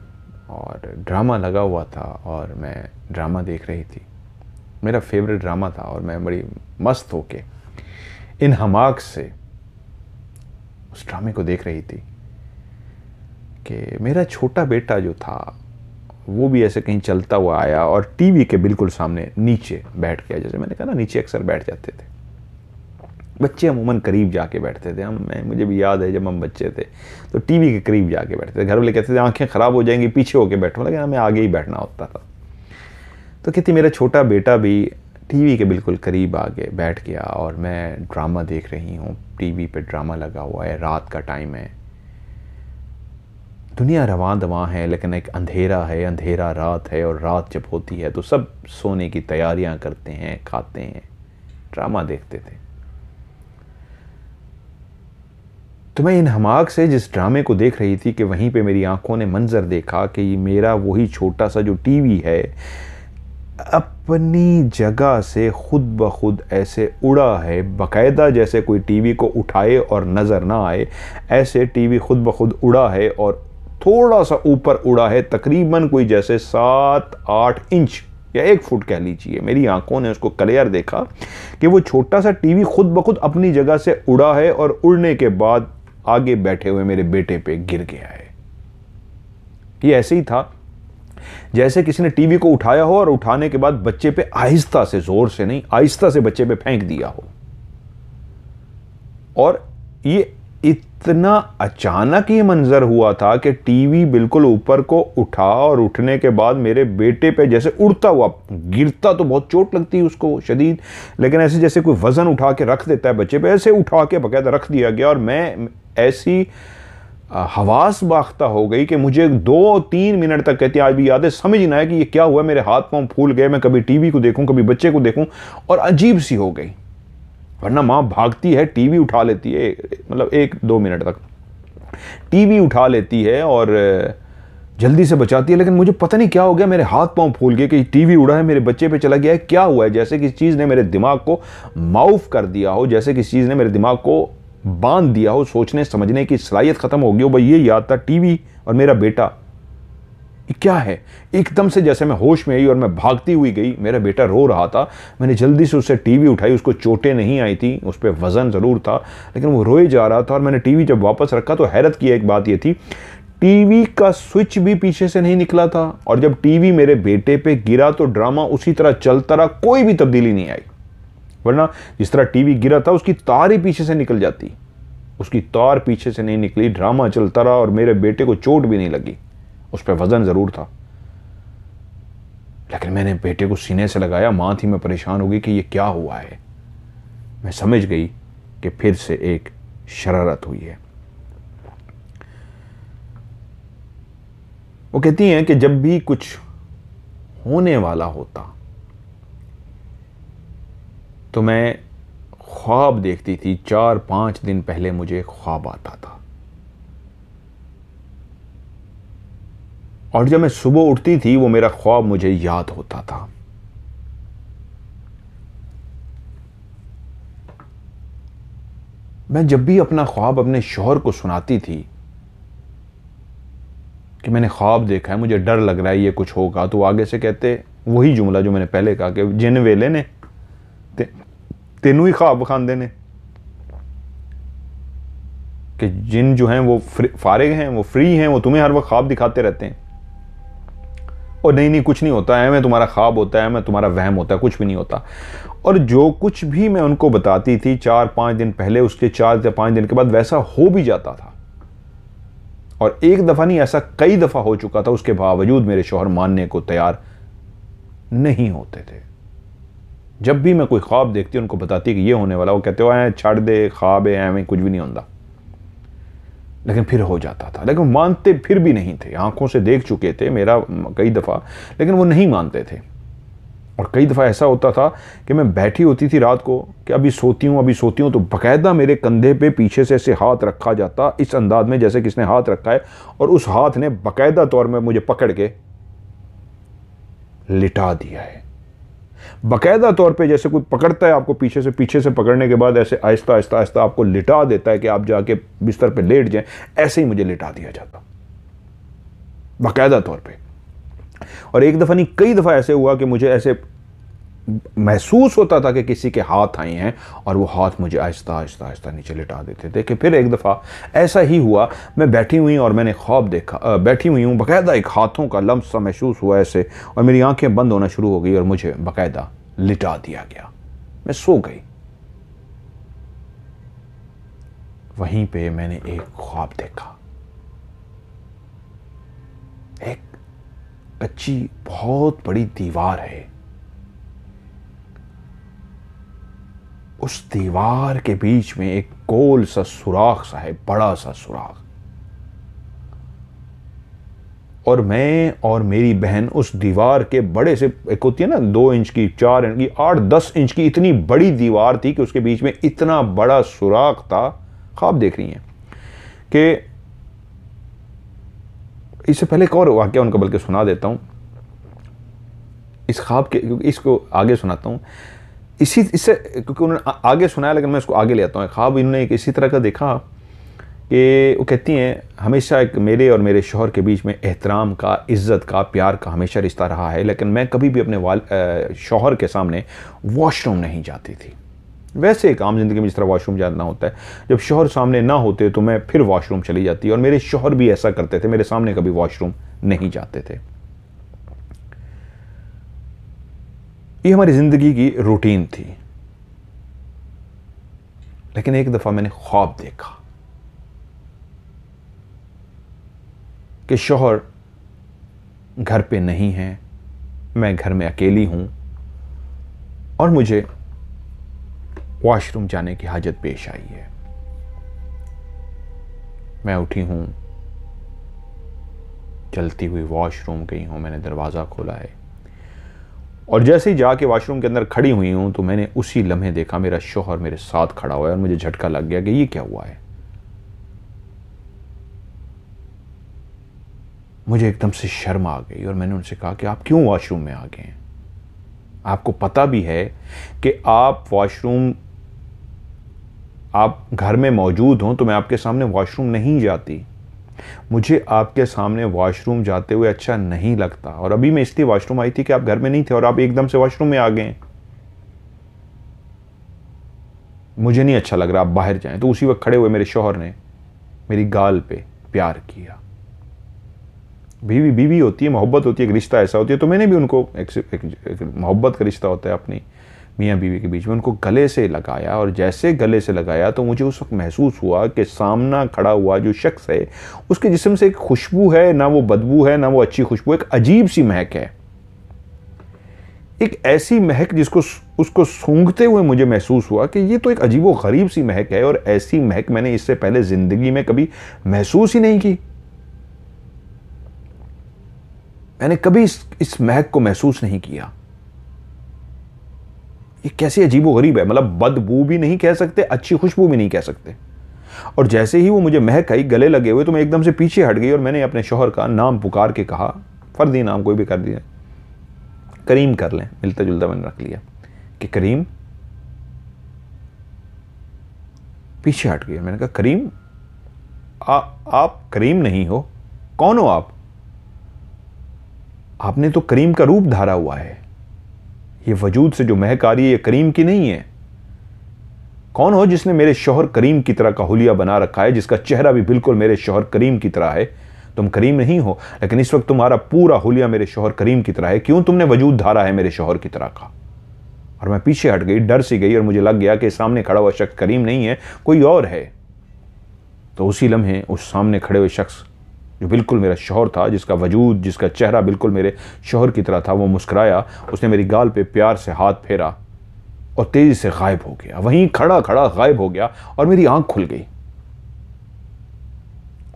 और ड्रामा लगा हुआ था और मैं ड्रामा देख रही थी। मेरा फेवरेट ड्रामा था और मैं बड़ी मस्त होके इन हमाक से उस ड्रामे को देख रही थी कि मेरा छोटा बेटा जो था वो भी ऐसे कहीं चलता हुआ आया और टीवी के बिल्कुल सामने नीचे बैठ गया। जैसे मैंने कहा ना, नीचे अक्सर बैठ जाते थे बच्चे, अमूमन करीब जाके बैठते थे हम। मुझे भी याद है जब हम बच्चे थे तो टीवी के करीब जाके बैठते थे। घर वाले कहते थे आंखें ख़राब हो जाएंगी, पीछे होके बैठो, लेकिन हमें आगे ही बैठना होता था। तो कहती मेरा छोटा बेटा भी टीवी के बिल्कुल करीब आगे बैठ गया और मैं ड्रामा देख रही हूँ। टीवी पे ड्रामा लगा हुआ है, रात का टाइम है, दुनिया रवां दवां है, लेकिन एक अंधेरा है, अंधेरा रात है, और रात जब होती है तो सब सोने की तैयारियां करते हैं, खाते हैं, ड्रामा देखते थे। तो मैं इन हमाक से जिस ड्रामे को देख रही थी कि वहीं पे मेरी आंखों ने मंजर देखा कि मेरा वही छोटा सा जो टीवी है अपनी जगह से खुद ब खुद ऐसे उड़ा है, बाकायदा जैसे कोई टीवी को उठाए और नज़र ना आए, ऐसे टीवी खुद ब खुद उड़ा है और थोड़ा सा ऊपर उड़ा है, तकरीबन कोई जैसे 7-8 इंच या 1 फुट कह लीजिए, मेरी आंखों ने उसको क्लियर देखा कि वो छोटा सा टीवी खुद ब खुद अपनी जगह से उड़ा है और उड़ने के बाद आगे बैठे हुए मेरे बेटे पे गिर गया है। ये ऐसे ही था जैसे किसी ने टीवी को उठाया हो और उठाने के बाद बच्चे पे आहिस्ता से, जोर से नहीं, आहिस्ता से बच्चे पे फेंक दिया हो। और ये इतना अचानक ये मंजर हुआ था कि टीवी बिल्कुल ऊपर को उठा और उठने के बाद मेरे बेटे पे जैसे उड़ता हुआ, गिरता तो बहुत चोट लगती है उसको शदीद, लेकिन ऐसे जैसे कोई वजन उठा के रख देता है बच्चे पे, ऐसे उठा के बकायदा रख दिया गया। और मैं ऐसी हवास बाख्ता हो गई कि मुझे 2-3 मिनट तक, कहती आज भी याद है, समझ ना है कि ये क्या हुआ। मेरे हाथ पांव फूल गए, मैं कभी टीवी को देखूं कभी बच्चे को देखूं, और अजीब सी हो गई। वरना माँ भागती है, टीवी उठा लेती है, मतलब 1-2 मिनट तक टीवी उठा लेती है और जल्दी से बचाती है, लेकिन मुझे पता नहीं क्या हो गया, मेरे हाथ पांव फूल गए कि टीवी उड़ा है, मेरे बच्चे पे चला गया है, क्या हुआ है। जैसे किसी चीज़ ने मेरे दिमाग को माउफ कर दिया हो, जैसे किसी चीज़ ने मेरे दिमाग को बांध दिया हो, सोचने समझने की सलाहियत ख़त्म हो गई हो। भाई ये याद था टीवी और मेरा बेटा, ये क्या है। एकदम से जैसे मैं होश में आई और मैं भागती हुई गई, मेरा बेटा रो रहा था, मैंने जल्दी से उससे टीवी उठाई, उसको चोटें नहीं आई थी, उस पर वज़न ज़रूर था, लेकिन वो रोए जा रहा था। और मैंने टीवी जब वापस रखा तो हैरत की एक बात ये थी, टीवी का स्विच भी पीछे से नहीं निकला था, और जब टीवी मेरे बेटे पे गिरा तो ड्रामा उसी तरह चलता रहा, कोई भी तब्दीली नहीं आई। वरना जिस तरह टीवी गिरा था उसकी तार ही पीछे से निकल जाती, उसकी तार पीछे से नहीं निकली, ड्रामा चलता रहा और मेरे बेटे को चोट भी नहीं लगी। उस पर वजन जरूर था, लेकिन मैंने बेटे को सीने से लगाया। मां थी, मैं परेशान हो गई कि ये क्या हुआ है। मैं समझ गई कि फिर से एक शरारत हुई है। वो कहती हैं कि जब भी कुछ होने वाला होता तो मैं ख्वाब देखती थी। 4-5 दिन पहले मुझे ख्वाब आता था, और जब मैं सुबह उठती थी वो मेरा ख्वाब मुझे याद होता था। मैं जब भी अपना ख्वाब अपने शौहर को सुनाती थी कि मैंने ख्वाब देखा है, मुझे डर लग रहा है ये कुछ होगा, तो आगे से कहते वही जुमला जो मैंने पहले कहा कि जिन वेले ने तेनू ही ख्वाब खांदे ने, कि जिन जो हैं वो फारिग हैं, वो फ्री हैं, वो तुम्हें हर वक्त ख्वाब दिखाते रहते हैं। और नहीं कुछ नहीं होता है, मैं तुम्हारा ख्वाब होता है, मैं तुम्हारा वहम होता है, कुछ भी नहीं होता। और जो कुछ भी मैं उनको बताती थी 4-5 दिन पहले, उसके 4 या 5 दिन के बाद वैसा हो भी जाता था। और एक दफ़ा नहीं, ऐसा कई दफ़ा हो चुका था, उसके बावजूद मेरे शौहर मानने को तैयार नहीं होते थे। जब भी मैं कोई ख्वाब देखती उनको बताती कि ये होने वाला, वो कहते हो छड़ दे, ख्वाब है, एवं कुछ भी नहीं होता। लेकिन फिर हो जाता था, लेकिन मानते फिर भी नहीं थे। आंखों से देख चुके थे मेरा कई दफ़ा, लेकिन वो नहीं मानते थे। और कई दफ़ा ऐसा होता था कि मैं बैठी होती थी रात को कि अभी सोती हूँ, तो बाकायदा मेरे कंधे पे पीछे से ऐसे हाथ रखा जाता, इस अंदाज में जैसे किसने हाथ रखा है, और उस हाथ ने बाकायदा तौर में मुझे पकड़ के लिटा दिया है। बाकायदा तौर पे जैसे कोई पकड़ता है आपको पीछे से पकड़ने के बाद ऐसे आहिस्ता आहिस्ता आपको लिटा देता है कि आप जाके बिस्तर पे लेट जाएं, ऐसे ही मुझे लिटा दिया जाता बाकायदा तौर पे। और एक दफ़ा नहीं, कई दफ़ा ऐसे हुआ कि मुझे ऐसे महसूस होता था कि किसी के हाथ आए हैं और वो हाथ मुझे आहिस्ता आहिस्ता नीचे लिटा देते थे। कि फिर एक दफ़ा ऐसा ही हुआ, मैं बैठी हुई और मैंने ख्वाब देखा, बैठी हुई हूँ, बाकायदा एक हाथों का लम्स सा महसूस हुआ ऐसे, और मेरी आंखें बंद होना शुरू हो गई और मुझे बाकायदा लिटा दिया गया। मैं सो गई। वहीं पे मैंने एक ख्वाब देखा, एक कच्ची बहुत बड़ी दीवार है, उस दीवार के बीच में एक गोल सा सुराख सा है, बड़ा सा सुराख, और मैं और मेरी बहन उस दीवार के बड़े से, एक होती है ना 2 इंच की, 4 इंच की, 8-10 इंच की, इतनी बड़ी दीवार थी कि उसके बीच में इतना बड़ा सुराख था। ख्वाब देख रही हैं कि इससे पहले एक और वाकया उनका बल्कि सुना देता हूं, इस ख्वाब के, इसको आगे सुनाता हूं, इससे क्योंकि उन्होंने आगे सुनाया, लेकिन मैं इसको आगे ले आता हूँ। ख्वाब इन्होंने एक इसी तरह का देखा कि वो कहती हैं हमेशा एक मेरे और मेरे शौहर के बीच में एहतराम का, इज़्ज़त का, प्यार का हमेशा रिश्ता रहा है, लेकिन मैं कभी भी अपने शौहर के सामने वॉशरूम नहीं जाती थी। वैसे एक आम ज़िंदगी में जिस तरह वॉशरूम जाना होता है, जब शौहर सामने ना होते तो मैं फिर वॉशरूम चली जाती, और मेरे शौहर भी ऐसा करते थे, मेरे सामने कभी वॉशरूम नहीं जाते थे। ये हमारी ज़िंदगी की रूटीन थी। लेकिन एक दफ़ा मैंने ख्वाब देखा कि शौहर घर पे नहीं है, मैं घर में अकेली हूं और मुझे वॉशरूम जाने की हाजत पेश आई है। मैं उठी हूं, चलती हुई वॉशरूम गई हूं, मैंने दरवाज़ा खोला है और जैसे ही जाके वॉशरूम के अंदर खड़ी हुई हूं तो मैंने उसी लम्हे देखा मेरा शौहर मेरे साथ खड़ा हुआ है और मुझे झटका लग गया कि ये क्या हुआ है। मुझे एकदम से शर्म आ गई और मैंने उनसे कहा कि आप क्यों वॉशरूम में आ गए हैं? आपको पता भी है कि आप घर में मौजूद हों तो मैं आपके सामने वॉशरूम नहीं जाती। मुझे आपके सामने वॉशरूम जाते हुए अच्छा नहीं लगता, और अभी मैं इसलिए वॉशरूम आई थी कि आप घर में नहीं थे और आप एकदम से वॉशरूम में आ गए। मुझे नहीं अच्छा लग रहा, आप बाहर जाएं। तो उसी वक्त खड़े हुए मेरे शौहर ने मेरी गाल पे प्यार किया। बीवी बीवी होती है, मोहब्बत होती है, एक रिश्ता ऐसा होती है। तो मैंने भी उनको एक मोहब्बत का रिश्ता होता है अपनी मियाँ बीवी के बीच में, उनको गले से लगाया। और जैसे गले से लगाया तो मुझे उस वक्त महसूस हुआ कि सामना खड़ा हुआ जो शख्स है उसके जिस्म से एक खुशबू है, ना वो बदबू है ना वो अच्छी खुशबू, एक अजीब सी महक है। एक ऐसी महक उसको सूंघते हुए मुझे महसूस हुआ कि ये तो एक अजीब व गरीब सी महक है, और ऐसी महक मैंने इससे पहले जिंदगी में कभी महसूस ही नहीं की। मैंने कभी इस महक को महसूस नहीं किया। ये कैसी अजीब व गरीब है, मतलब बदबू भी नहीं कह सकते, अच्छी खुशबू भी नहीं कह सकते। और जैसे ही वो मुझे महक आई गले लगे हुए तो मैं एकदम से पीछे हट गई और मैंने अपने शौहर का नाम पुकार के कहा, फर्दी नाम कोई भी कर दिया, करीम कर लें, मिलता जुलता मैंने रख लिया कि करीम। पीछे हट गया। मैंने कहा करीम, आप करीम नहीं हो, कौन हो आप? आपने तो करीम का रूप धारा हुआ है, ये वजूद से जो महक आ रही है ये करीम की नहीं है। कौन हो जिसने मेरे शौहर करीम की तरह का हुलिया बना रखा है, जिसका चेहरा भी बिल्कुल मेरे शौहर करीम की तरह है? तुम करीम नहीं हो, लेकिन इस वक्त तुम्हारा पूरा हुलिया मेरे शौहर करीम की तरह है। क्यों तुमने वजूद धारा है मेरे शौहर की तरह का? और मैं पीछे हट गई, डर सी गई, और मुझे लग गया कि सामने खड़ा हुआ शख्स करीम नहीं है, कोई और है। तो उसी लम्हे उस सामने खड़े हुए शख्स जो बिल्कुल मेरा शौहर था, जिसका वजूद, जिसका चेहरा बिल्कुल मेरे शौहर की तरह था, वो मुस्कुराया, उसने मेरी गाल पे प्यार से हाथ फेरा और तेजी से गायब हो गया। वहीं खड़ा खड़ा गायब हो गया और मेरी आंख खुल गई।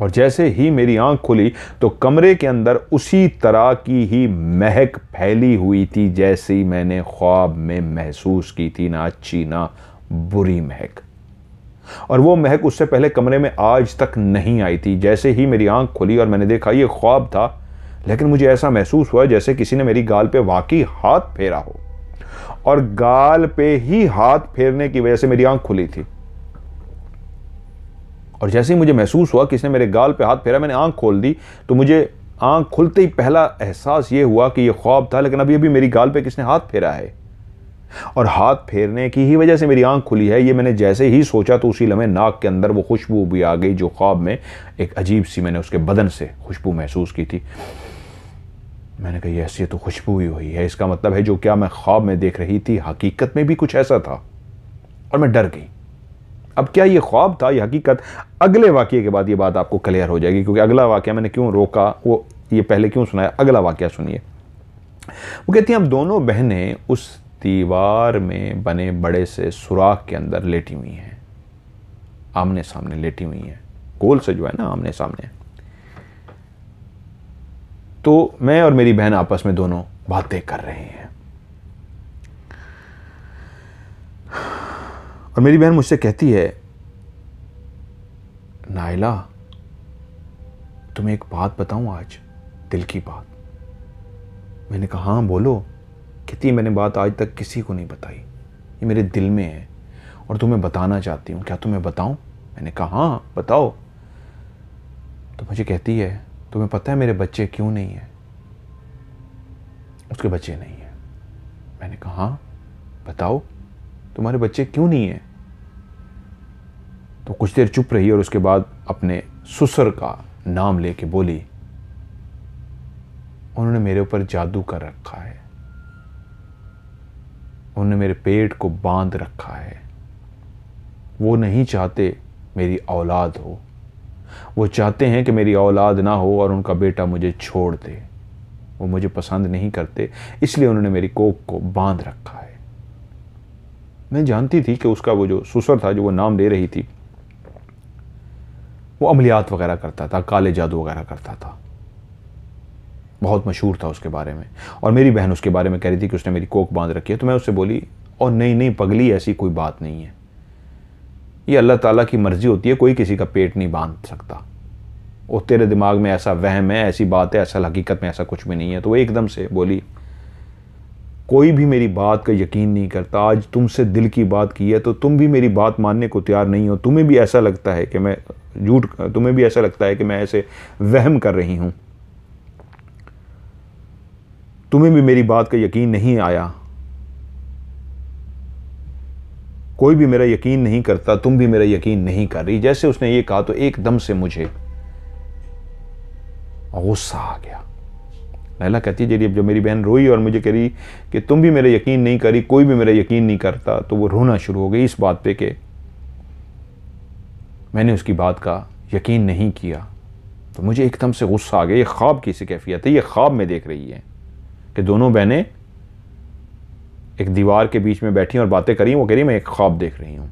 और जैसे ही मेरी आंख खुली तो कमरे के अंदर उसी तरह की ही महक फैली हुई थी जैसी मैंने ख्वाब में महसूस की थी, ना अच्छी ना बुरी महक। और वो महक उससे पहले कमरे में आज तक नहीं आई थी। जैसे ही मेरी आंख खुली और मैंने देखा ये ख्वाब था, लेकिन मुझे ऐसा महसूस हुआ जैसे किसी ने मेरी गाल पे वाकई हाथ फेरा हो, और गाल पे ही हाथ फेरने की वजह से मेरी आंख खुली थी। और जैसे ही मुझे महसूस हुआ किसी ने मेरे गाल पे हाथ फेरा, मैंने आंख खोल दी, तो मुझे आंख खुलते ही पहला एहसास ये हुआ कि ये ख्वाब था, लेकिन अभी अभी मेरी गाल पे किसने हाथ फेरा है, और हाथ फेरने की ही वजह से मेरी आंख खुली है। ये मैंने जैसे ही सोचा तो उसी लम्हे नाक के अंदर वो खुशबू भी आ गई जो ख्वाब में एक अजीब सी मैंने उसके बदन से खुशबू महसूस की थी। मैंने कहा ऐसी तो खुशबू ही हुई है, इसका मतलब है जो क्या मैं ख्वाब में देख रही थी हकीकत में भी कुछ ऐसा था। और मैं डर गई। अब क्या ये ख्वाब था या हकीकत, अगले वाकये के बाद ये बात आपको क्लियर हो जाएगी, क्योंकि अगला वाकया मैंने क्यों रोका, वो ये पहले क्यों सुनाया, अगला वाकया सुनिए। वो कहती हैं हम दोनों बहनें उस दीवार में बने बड़े से सुराख के अंदर लेटी हुई हैं, आमने सामने लेटी हुई हैं, गोल से जो है ना आमने सामने। तो मैं और मेरी बहन आपस में दोनों बातें कर रहे हैं, और मेरी बहन मुझसे कहती है, नाइला तुम्हें एक बात बताऊं आज, दिल की बात। मैंने कहा हाँ बोलो। कहती मैंने बात आज तक किसी को नहीं बताई, ये मेरे दिल में है और तुम्हें बताना चाहती हूँ, क्या तुम्हें बताऊं? मैंने कहा हाँ बताओ। तो मुझे कहती है, तुम्हें पता है मेरे बच्चे क्यों नहीं है? उसके बच्चे नहीं है। मैंने कहा हाँ बताओ, तुम्हारे बच्चे क्यों नहीं है? तो कुछ देर चुप रही और उसके बाद अपने ससुर का नाम लेके बोली, उन्होंने मेरे ऊपर जादू कर रखा है, उन्होंने मेरे पेट को बांध रखा है। वो नहीं चाहते मेरी औलाद हो, वो चाहते हैं कि मेरी औलाद ना हो और उनका बेटा मुझे छोड़ दे। वो मुझे पसंद नहीं करते, इसलिए उन्होंने मेरी कोख को बांध रखा है। मैं जानती थी कि उसका वो जो ससुर था, जो वो नाम ले रही थी, वो अमलियात वगैरह करता था, काले जादू वगैरह करता था, बहुत मशहूर था उसके बारे में। और मेरी बहन उसके बारे में कह रही थी कि उसने मेरी कोख बांध रखी है। तो मैं उससे बोली, और नहीं नहीं पगली, ऐसी कोई बात नहीं है, ये अल्लाह ताला की मर्जी होती है, कोई किसी का पेट नहीं बांध सकता। वो तेरे दिमाग में ऐसा वहम है, ऐसी बात है, असल हकीकत में ऐसा कुछ भी नहीं है। तो वो एकदम से बोली, कोई भी मेरी बात का यकीन नहीं करता, आज तुमसे दिल की बात की है तो तुम भी मेरी बात मानने को तैयार नहीं हो। तुम्हें भी ऐसा लगता है कि मैं तुम्हें भी ऐसा लगता है कि मैं ऐसे वहम कर रही हूं, तुम्हें भी मेरी बात का यकीन नहीं आया, कोई भी मेरा यकीन नहीं करता, तुम भी मेरा यकीन नहीं कर रही। जैसे उसने ये कहा तो एकदम से मुझे गुस्सा आ गया। लैला कहती है, जब मेरी बहन रोई और मुझे कह रही कि तुम भी मेरा यकीन नहीं करी, कोई भी मेरा यकीन नहीं करता, तो वो रोना शुरू हो गई इस बात पे कि मैंने उसकी बात का यकीन नहीं किया। तो मुझे एकदम से गुस्सा आ गया। ये ख्वाब की सी कैफियत है, ये ख्वाब में देख रही है कि दोनों बहनें एक दीवार के बीच में बैठी और बातें करी। वो कह रही मैं एक ख्वाब देख रही हूं।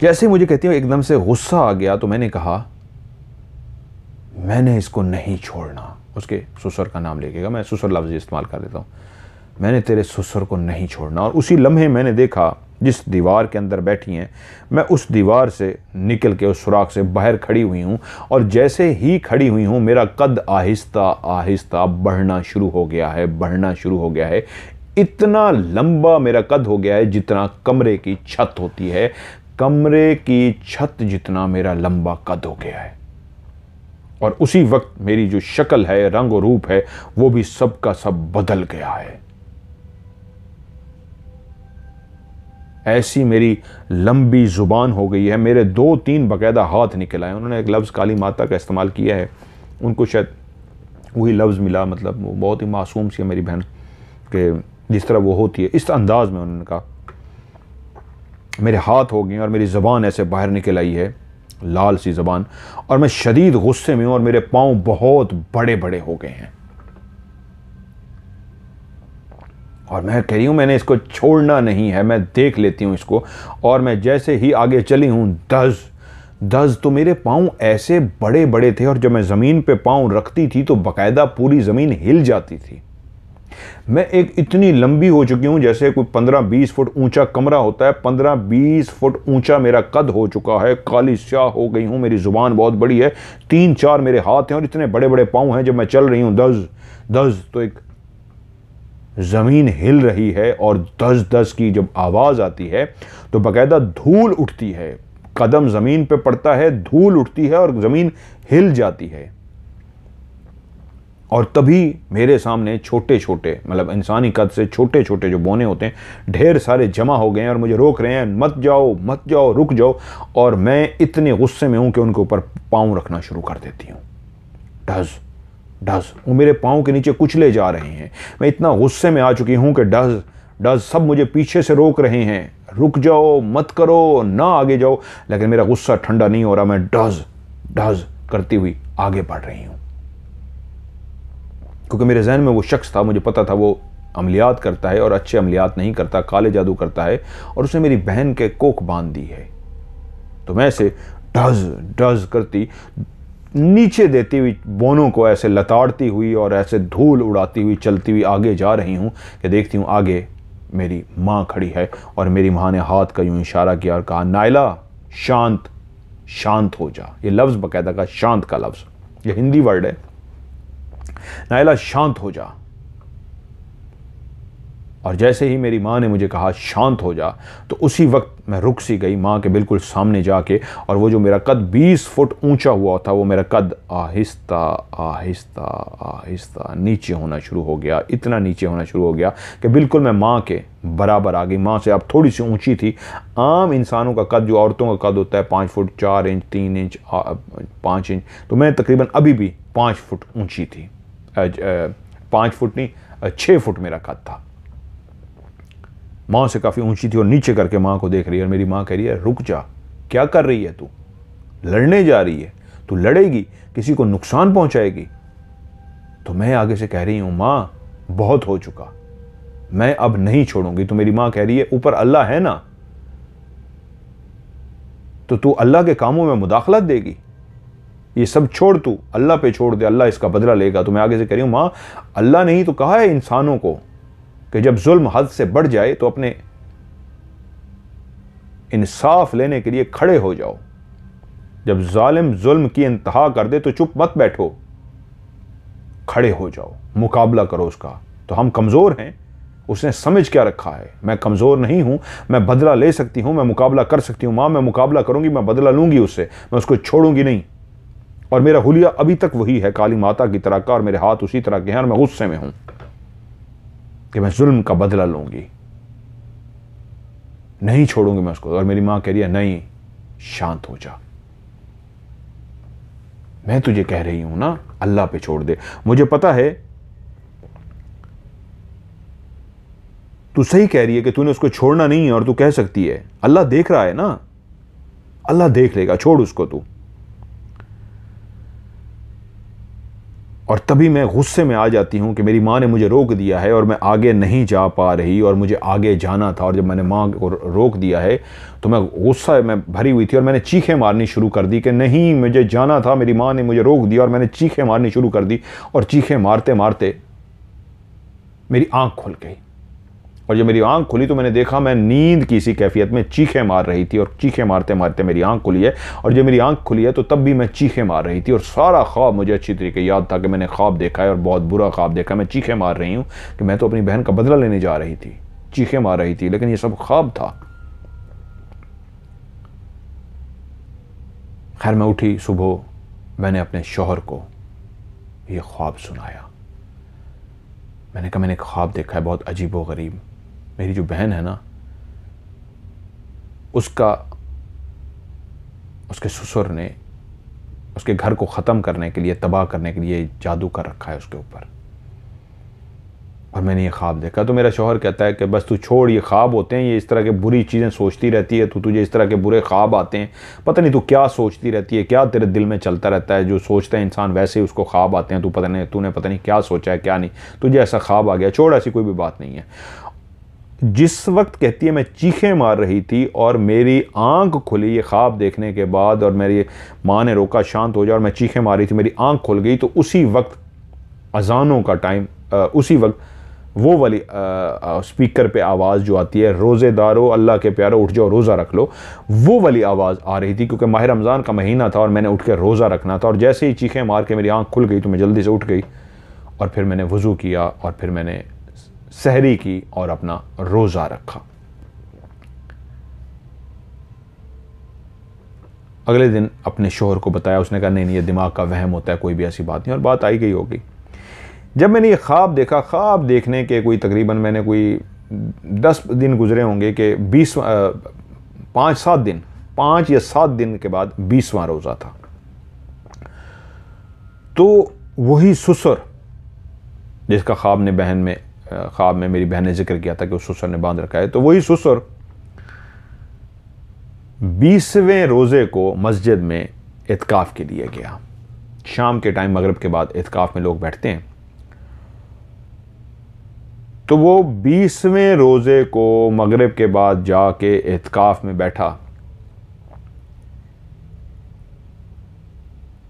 जैसे मुझे कहती हूँ एकदम से गुस्सा आ गया, तो मैंने कहा मैंने इसको नहीं छोड़ना। उसके ससुर का नाम लेके, मैं ससुर लफ्ज़ इस्तेमाल कर देता हूँ, मैंने तेरे ससुर को नहीं छोड़ना। और उसी लम्हे मैंने देखा जिस दीवार के अंदर बैठी हैं, मैं उस दीवार से निकल के उस सुराख से बाहर खड़ी हुई हूँ। और जैसे ही खड़ी हुई हूँ, मेरा कद आहिस्ता आहिस्ता बढ़ना शुरू हो गया है, बढ़ना शुरू हो गया है। इतना लंबा मेरा कद हो गया है जितना कमरे की छत होती है, कमरे की छत जितना मेरा लंबा कद हो गया है। और उसी वक्त मेरी जो शक्ल है, रंग और रूप है, वो भी सब का सब बदल गया है। ऐसी मेरी लंबी जुबान हो गई है, मेरे 2-3 बाकायदा हाथ निकल आए। उन्होंने एक लफ्ज़ काली माता का इस्तेमाल किया है, उनको शायद वही लफ्ज़ मिला, मतलब वो बहुत ही मासूम सी है मेरी बहन के, जिस तरह वो होती है इस अंदाज में उन्होंने कहा। मेरे हाथ हो गए और मेरी ज़बान ऐसे बाहर निकल आई है, लाल सी ज़बान, और मैं शदीद गुस्से में हूँ और मेरे पाँव बहुत बड़े बड़े हो गए हैं। और मैं कह रही हूँ मैंने इसको छोड़ना नहीं है, मैं देख लेती हूँ इसको। और मैं जैसे ही आगे चली हूँ, दस तो मेरे पाँव ऐसे बड़े बड़े थे, और जब मैं ज़मीन पे पाँव रखती थी तो बाकायदा पूरी ज़मीन हिल जाती थी। मैं एक इतनी लंबी हो चुकी हूँ, जैसे कोई 15-20 फुट ऊंचा कमरा होता है, 15-20 फुट ऊंचा मेरा कद हो चुका है, काली स्याह हो गई हूँ, मेरी ज़ुबान बहुत बड़ी है, 3-4 मेरे हाथ हैं और इतने बड़े बड़े पाँव हैं। जब मैं चल रही हूँ दस तो एक ज़मीन हिल रही है, और 10 की जब आवाज़ आती है तो बाकायदा धूल उठती है, कदम ज़मीन पे पड़ता है, धूल उठती है और ज़मीन हिल जाती है। और तभी मेरे सामने छोटे छोटे, मतलब इंसानी कद से छोटे छोटे जो बोने होते हैं, ढेर सारे जमा हो गए हैं और मुझे रोक रहे हैं, मत जाओ, रुक जाओ। और मैं इतने गुस्से में हूं कि उनके ऊपर पाँव रखना शुरू कर देती हूँ। डस वो मेरे पाँव के नीचे कुचले जा रहे हैं। मैं इतना गुस्से में आ चुकी हूँ कि डस सब मुझे पीछे से रोक रहे हैं, रुक जाओ, मत करो, ना आगे जाओ। लेकिन मेरा गुस्सा ठंडा नहीं हो रहा, मैं डस करती हुई आगे बढ़ रही हूँ, क्योंकि मेरे जहन में वो शख्स था, मुझे पता था वो अमलियात करता है और अच्छे अमलियात नहीं करता, काले जादू करता है, और उसने मेरी बहन के कोख बांध दी है। तो मैं ऐसे डज करती नीचे देती हुई, बोनों को ऐसे लताड़ती हुई और ऐसे धूल उड़ाती हुई चलती हुई आगे जा रही हूँ कि देखती हूँ आगे मेरी माँ खड़ी है। और मेरी माँ ने हाथ का यूँ इशारा किया और कहा, नायला शांत हो जा। ये लफ्ज़ बाकायदा का शांत का लफ्ज़, ये हिंदी वर्ड है। नायला शांत हो जा। और जैसे ही मेरी माँ ने मुझे कहा शांत हो जा, तो उसी वक्त मैं रुक सी गई माँ के बिल्कुल सामने जाके, और वो जो मेरा कद 20 फुट ऊंचा हुआ था, वो मेरा कद आहिस्ता आहिस्ता आहिस्ता नीचे होना शुरू हो गया। इतना नीचे होना शुरू हो गया कि बिल्कुल मैं माँ के बराबर आ गई। माँ से अब थोड़ी सी ऊंची थी। आम इंसानों का कद, जो औरतों का कद होता है 5 फुट 4 इंच 3 इंच 5 इंच, तो मैं तकरीबन अभी भी 5 फुट ऊंची थी। 5 फुट नहीं, 6 फुट मेरा कद था। माँ से काफ़ी ऊंची थी और नीचे करके माँ को देख रही है, और मेरी माँ कह रही है रुक जा, क्या कर रही है तू? लड़ने जा रही है, तू लड़ेगी, किसी को नुकसान पहुंचाएगी। तो मैं आगे से कह रही हूँ माँ बहुत हो चुका, मैं अब नहीं छोड़ूंगी। तो मेरी माँ कह रही है ऊपर अल्लाह है ना, तो तू अल्लाह के कामों में मुदाखलत देगी? ये सब छोड़, तू अल्लाह पे छोड़ दे, अल्लाह इसका बदला लेगा। तो मैं आगे से कह रही हूँ माँ अल्लाह ने ही तो कहा है इंसानों को कि जब जुल्म हद से बढ़ जाए तो अपने इंसाफ लेने के लिए खड़े हो जाओ। जब जालिम जुल्म की इंतहा कर दे तो चुप मत बैठो, खड़े हो जाओ, मुकाबला करो उसका। तो हम कमज़ोर हैं, उसने समझ क्या रखा है? मैं कमज़ोर नहीं हूं, मैं बदला ले सकती हूं, मैं मुकाबला कर सकती हूं। माँ मैं मुकाबला करूंगी, मैं बदला लूंगी उससे, मैं उसको छोड़ूंगी नहीं। और मेरा हुलिया अभी तक वही है, काली माता की तरह का, और मेरे हाथ उसी तरह के हैं, और मैं गुस्से में हूं कि मैं जुल्म का बदला लूंगी, नहीं छोड़ूंगी मैं उसको। और मेरी मां कह रही है नहीं, शांत हो जा, मैं तुझे कह रही हूं ना अल्लाह पे छोड़ दे। मुझे पता है तू सही कह रही है कि तूने उसको छोड़ना नहीं है, और तू कह सकती है अल्लाह देख रहा है ना, अल्लाह देख लेगा, छोड़ उसको तू। और तभी मैं गुस्से में आ जाती हूँ कि मेरी माँ ने मुझे रोक दिया है और मैं आगे नहीं जा पा रही, और मुझे आगे जाना था। और जब मैंने माँ को रोक दिया है तो मैं गुस्सा में भरी हुई थी, और मैंने चीखें मारनी शुरू कर दी कि नहीं, मुझे जाना था, मेरी माँ ने मुझे रोक दिया। और मैंने चीखें मारनी शुरू कर दी, और चीखें मारते मारते मेरी आँख खुल गई। और जब मेरी आंख खुली तो मैंने देखा मैं नींद की इसी कैफियत में चीखें मार रही थी, और चीखें मारते मारते मेरी आंख खुली है। और जब मेरी आंख खुली है तो तब भी मैं चीखें मार रही थी, और सारा ख्वाब मुझे अच्छी तरीके याद था कि मैंने ख्वाब देखा है, और बहुत बुरा ख्वाब देखा। मैं चीखें मार रही हूँ कि मैं तो अपनी बहन का बदला लेने जा रही थी, चीखें मार रही थी, लेकिन ये सब ख्वाब था। खैर मैं उठी सुबह, मैंने अपने शौहर को ये ख्वाब सुनाया। मैंने कहा मैंने ख्वाब देखा है बहुत अजीब व गरीब। मेरी जो बहन है ना, उसके ससुर ने उसके घर को ख़त्म करने के लिए, तबाह करने के लिए जादू कर रखा है उसके ऊपर। और मैंने ये ख्वाब देखा। तो मेरा शौहर कहता है कि बस तू छोड़, ये ख्वाब होते हैं, ये इस तरह के बुरी चीज़ें सोचती रहती है, तुझे इस तरह के बुरे ख्वाब आते हैं, पता नहीं तू क्या सोचती रहती है, क्या तेरे दिल में चलता रहता है। जो सोचता है इंसान वैसे ही उसको ख्वाब आते हैं। तूने पता नहीं क्या सोचा है क्या नहीं, तुझे ऐसा ख्वाब आ गया, छोड़, ऐसी कोई भी बात नहीं है। जिस वक्त कहती है मैं चीखें मार रही थी और मेरी आंख खुली ये ख्वाब देखने के बाद, और मेरी माँ ने रोका शांत हो जा, और मैं चीखें मार रही थी, मेरी आंख खुल गई, तो उसी वक्त अजानों का टाइम, उसी वक्त वो वाली स्पीकर पे आवाज़ जो आती है, रोज़ेदारो अल्लाह के प्यारो उठ जाओ रोज़ा रख लो, वो वाली आवाज़ आ रही थी। क्योंकि माह रमज़ान का महीना था और मैंने उठ के रोज़ा रखना था। और जैसे ही चीखें मार के मेरी आंख खुल गई तो मैं जल्दी से उठ गई, और फिर मैंने वज़ू किया, और फिर मैंने सहरी की और अपना रोज़ा रखा। अगले दिन अपने शोहर को बताया, उसने कहा नहीं ये दिमाग का वहम होता है, कोई भी ऐसी बात नहीं, और बात आई गई होगी। जब मैंने ये ख्वाब देखा, ख्वाब देखने के कोई तकरीबन मैंने कोई 10 दिन गुजरे होंगे कि 5 या 7 दिन के बाद 20वां रोज़ा था। तो वही ससुर जिसका ख्वाब में मेरी बहन ने जिक्र किया था कि उस ससुर ने बांध रखा है, तो वही ससुर 20वें रोज़े को मस्जिद में इत्काफ के लिए गया। शाम के टाइम मगरिब के बाद इत्काफ में लोग बैठते हैं, तो वो 20वें रोज़े को मगरिब के बाद जाके इत्काफ में बैठा।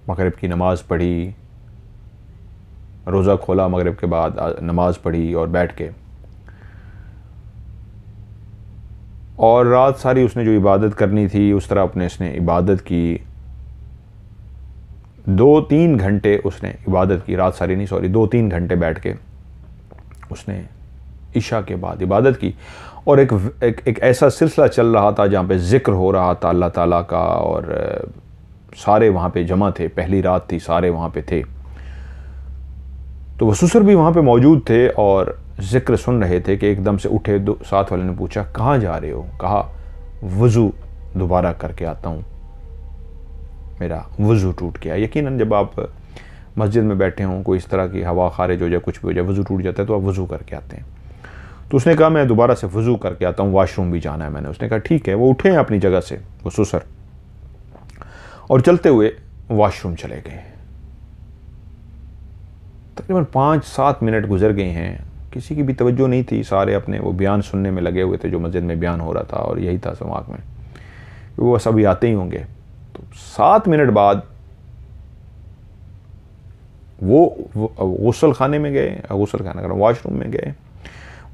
मगरिब की नमाज़ पढ़ी, रोज़ा खोला, मगरिब के बाद नमाज पढ़ी और बैठ के, और रात सारी उसने जो इबादत करनी थी उस तरह उसने इबादत की। 2-3 घंटे उसने इबादत की, रात सारी नहीं, 2-3 घंटे बैठ के उसने इशा के बाद इबादत की, और एक ऐसा सिलसिला चल रहा था जहाँ पे ज़िक्र हो रहा था अल्लाह ताला का, और सारे वहाँ पे जमा थे, पहली रात थी, सारे वहाँ पे थे। तो वो ससुर भी वहाँ पे मौजूद थे और ज़िक्र सुन रहे थे कि एकदम से उठे। साथ वाले ने पूछा कहाँ जा रहे हो? कहा वज़ू दोबारा करके आता हूँ, मेरा वज़ू टूट गया। यकीनन जब आप मस्जिद में बैठे हों, कोई इस तरह की हवा खारिज हो जाए, कुछ भी हो जाए, वज़ू टूट जाता है, तो आप वज़ू करके आते हैं। तो उसने कहा मैं दोबारा से वज़ू करके आता हूँ, वॉशरूम भी जाना है मैंने। उसने कहा ठीक है। वो उठे हैं अपनी जगह से, वो ससुर, और चलते हुए वॉशरूम चले गए। तकरीबन 5-7 मिनट गुजर गए हैं, किसी की भी तवज्जो नहीं थी, सारे अपने वो बयान सुनने में लगे हुए थे जो मस्जिद में बयान हो रहा था, और यही था दिमाग में वो सभी आते ही होंगे। तो 7 मिनट बाद वो गुस्ल खाने में गए, गुस्ल खाना कर वॉशरूम में गए।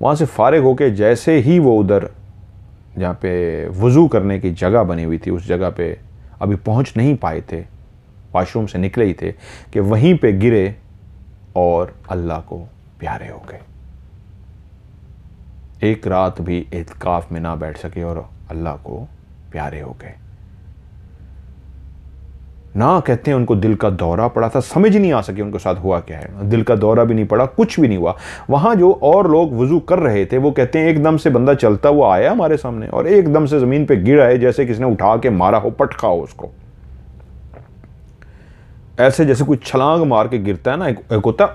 वहाँ से फारिग होके जैसे ही वो उधर जहाँ पे वज़ू करने की जगह बनी हुई थी, उस जगह पे अभी पहुँच नहीं पाए थे, वॉशरूम से निकले ही थे कि वहीं पे गिरे और अल्लाह को प्यारे हो गए। एक रात भी इत्काफ में ना बैठ सके और अल्लाह को प्यारे हो गए। ना कहते हैं उनको दिल का दौरा पड़ा था, समझ नहीं आ सके उनके साथ हुआ क्या है। दिल का दौरा भी नहीं पड़ा, कुछ भी नहीं हुआ। वहां जो और लोग वजू कर रहे थे वो कहते हैं एकदम से बंदा चलता हुआ आया हमारे सामने और एकदम से जमीन पे गिरा है, जैसे किसी ने उठा के मारा हो, पटका हो उसको। ऐसे जैसे कोई छलांग मार के गिरता है ना, एक होता है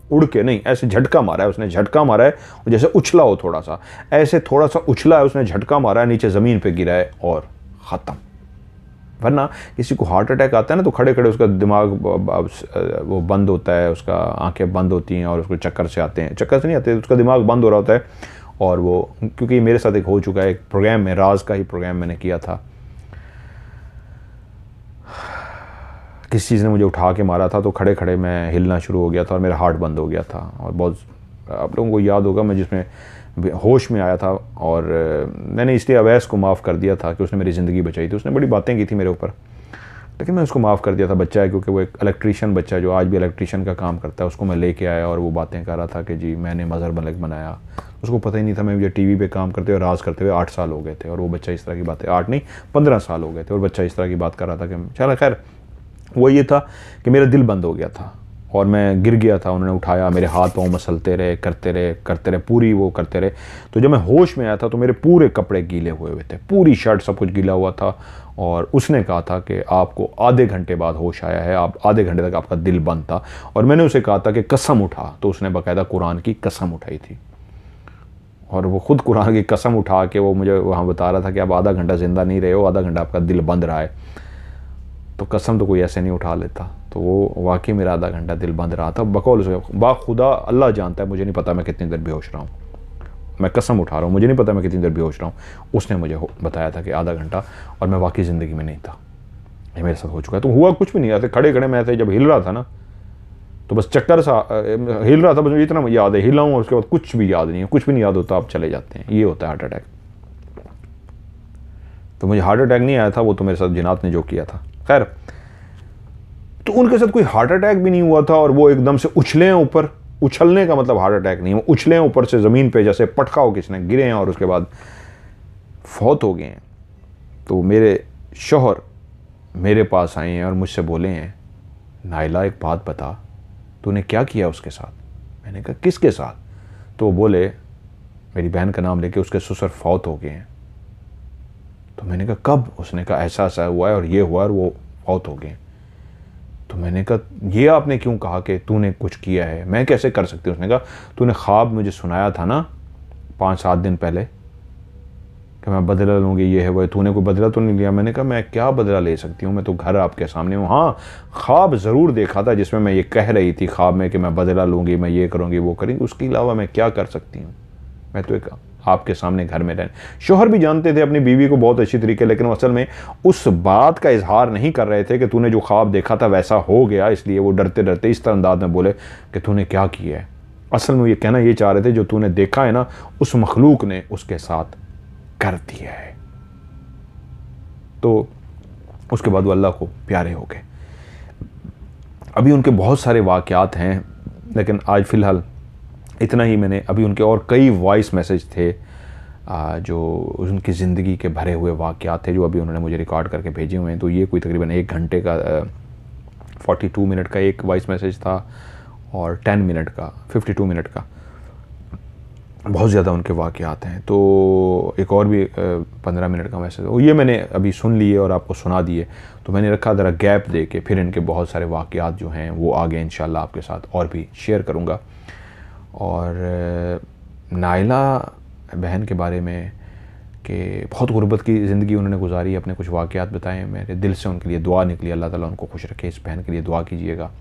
उड़ के नहीं, ऐसे झटका मारा है उसने, झटका मारा है और जैसे उछला हो थोड़ा सा, ऐसे थोड़ा सा उछला है उसने, झटका मारा है, नीचे ज़मीन पे गिरा है और ख़त्म। वरना किसी को हार्ट अटैक आता है ना तो खड़े खड़े उसका दिमाग वो बंद होता है, उसका आंखें बंद होती हैं और उसको चक्कर से आते हैं, चक्कर से नहीं आते, उसका दिमाग बंद हो रहा होता है। और वो क्योंकि मेरे साथ एक हो चुका है, एक प्रोग्राम में, राज का ही प्रोग्राम मैंने किया था, किसी चीज़ ने मुझे उठा के मारा था तो खड़े खड़े मैं हिलना शुरू हो गया था और मेरा हार्ट बंद हो गया था। और बहुत आप लोगों को याद होगा मैं जिसमें होश में आया था और मैंने इसलिए अवैस को माफ़ कर दिया था कि उसने मेरी ज़िंदगी बचाई थी। उसने बड़ी बातें की थी मेरे ऊपर, लेकिन मैं उसको माफ़ कर दिया था। बच्चा है क्योंकि वो एक इलेक्ट्रीशियन बच्चा है जो आज भी इलेक्ट्रीशियन का काम करता है, उसको मैं लेके आया और वो बातें कर रहा था कि जी मैंने मज़हर मलिक बनाया। उसको पता ही नहीं था मैं मुझे टीवी पे काम करते हुए, राज करते हुए 8 साल हो गए थे और वो बच्चा इस तरह की बातें, 8 नहीं 15 साल हो गए थे और बच्चा इस तरह की बात कर रहा था कि चलो खैर। वो ये था कि मेरा दिल बंद हो गया था और मैं गिर गया था, उन्होंने उठाया, मेरे हाथ पाँव मसलते रहे, करते रहे, पूरी वो करते रहे। तो जब मैं होश में आया था तो मेरे पूरे कपड़े गीले हुए थे, पूरी शर्ट सब कुछ गीला हुआ था। और उसने कहा था कि आपको आधे घंटे बाद होश आया है, आप आधे घंटे तक आपका दिल बंद था। और मैंने उसे कहा था कि कसम उठा, तो उसने बाकायदा कुरान की कसम उठाई थी और वो खुद कुरान की कसम उठा के वो मुझे वहाँ बता रहा था कि आप आधा घंटा ज़िंदा नहीं रहे हो, आधा घंटा आपका दिल बंद रहा है। तो कसम तो कोई ऐसे नहीं उठा लेता। तो वो वाकई मेरा आधा घंटा दिल बंद रहा था, बकौल उसके बाखुदा अल्लाह जानता है, मुझे नहीं पता मैं कितनी देर बेहोश रहा हूँ, मैं कसम उठा रहा हूँ, मुझे नहीं पता मैं कितनी देर बेहोश रहा हूँ। उसने मुझे बताया था कि आधा घंटा, और मैं वाकई ज़िंदगी में नहीं था, ये मेरे साथ हो चुका है। तो हुआ कुछ भी नहीं, आते खड़े खड़े मैं ऐसे जब हिल रहा था ना तो बस चक्कर सा हिल रहा था, बस मुझे इतना याद है, हिला हूँ और उसके बाद कुछ भी याद नहीं है, कुछ भी नहीं याद होता, आप चले जाते हैं। ये होता है हार्ट अटैक। तो मुझे हार्ट अटैक नहीं आया था, वो तो मेरे साथ जिनात ने जो किया था। खैर, तो उनके साथ कोई हार्ट अटैक भी नहीं हुआ था और वो एकदम से उछले हैं ऊपर। उछलने का मतलब हार्ट अटैक नहीं, वो उछले हैं ऊपर से ज़मीन पे, जैसे पटका हो किसने, गिरे हैं और उसके बाद फौत हो गए हैं। तो मेरे शौहर मेरे पास आए हैं और मुझसे बोले हैं, नाइला एक बात बता, तूने क्या किया उसके साथ? मैंने कहा किसके साथ? तो वो बोले, मेरी बहन का नाम लेके, उसके ससुर फौत हो गए हैं। तो मैंने कहा कब? उसने कहा ऐसा ऐसा हुआ है और ये हुआ और वो फौत हो गए। तो मैंने कहा ये आपने क्यों कहा कि तूने कुछ किया है? मैं कैसे कर सकती हूँ? उसने कहा तूने ख्वाब मुझे सुनाया था ना 5-7 दिन पहले कि मैं बदला लूँगी, ये है वो है, तूने कोई बदला तो नहीं लिया? मैंने कहा मैं क्या बदला ले सकती हूँ, मैं तो घर आपके सामने हूँ। हाँ, ख्वाब ज़रूर देखा था जिसमें मैं ये कह रही थी ख्वाब में कि मैं बदला लूँगी, मैं ये करूँगी वो करूँगी, उसके अलावा मैं क्या कर सकती हूँ? मैं तो एक आपके सामने घर में रहने। शौहर भी जानते थे अपनी बीवी को बहुत अच्छी तरीके, लेकिन असल में उस बात का इजहार नहीं कर रहे थे कि तूने जो ख्वाब देखा था वैसा हो गया, इसलिए वो डरते डरते इस तरह अंदाज में बोले कि तूने क्या किया है। असल में ये कहना ये चाह रहे थे जो तूने देखा है ना, उस मखलूक ने उसके साथ कर दिया है। तो उसके बाद वो अल्लाह को प्यारे हो गए। अभी उनके बहुत सारे वाक़यात हैं, लेकिन आज फ़िलहाल इतना ही मैंने अभी उनके और कई वॉइस मैसेज थे जो उनकी ज़िंदगी के भरे हुए वाक़यात थे जो अभी उन्होंने मुझे रिकॉर्ड करके भेजे हुए हैं। तो ये कोई तकरीबन 1 घंटे का 42 मिनट का एक वॉइस मैसेज था और 10 मिनट का 52 मिनट का, बहुत ज़्यादा उनके वाक़यात हैं। तो एक और भी 15 मिनट का मैसेज, वो ये मैंने अभी सुन लिए और आपको सुना दिए। तो मैंने रखा ज़रा गैप दे के फिर इनके बहुत सारे वाक़यात जो हैं वो आगे इंशाल्लाह आपके साथ और भी शेयर करूँगा। और नाइला बहन के बारे में कि बहुत गुर्बत की ज़िंदगी उन्होंने गुजारी, अपने कुछ वाक़यात बताए, मेरे दिल से उनके लिए दुआ निकली, अल्लाह ताला उनको खुश रखे। इस बहन के लिए दुआ कीजिएगा।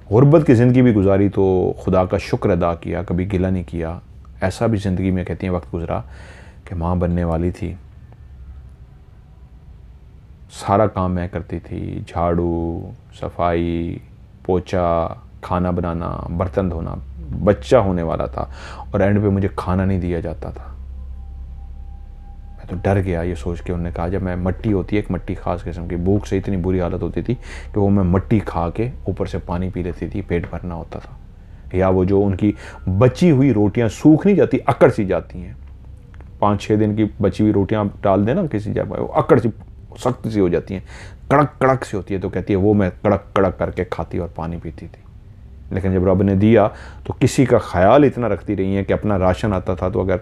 गुर्बत की ज़िंदगी भी गुजारी तो खुदा का शुक्र अदा किया, कभी गिला नहीं किया। ऐसा भी ज़िंदगी में कहती हैं वक्त गुज़रा कि माँ बनने वाली थी, सारा काम मैं करती थी, झाड़ू, सफाई, पोछा, खाना बनाना, बर्तन धोना, बच्चा होने वाला था और एंड पे मुझे खाना नहीं दिया जाता था। मैं तो डर गया ये सोच के। उन्होंने कहा जब मैं मट्टी होती है, एक मट्टी ख़ास किस्म की, भूख से इतनी बुरी हालत होती थी कि वो मैं मट्टी खा के ऊपर से पानी पी लेती थी, पेट भरना होता था। या वो जो उनकी बची हुई रोटियां सूख नहीं जाती, अकड़ सी जाती हैं, 5-6 दिन की बची हुई रोटियां डाल देना किसी जगह, अकड़ सी सख्त सी हो जाती हैं, कड़क कड़क सी होती है। तो कहती है वो मैं कड़क कड़क करके खाती और पानी पीती थी। लेकिन जब रब ने दिया तो किसी का ख्याल इतना रखती रही हैं कि अपना राशन आता था तो अगर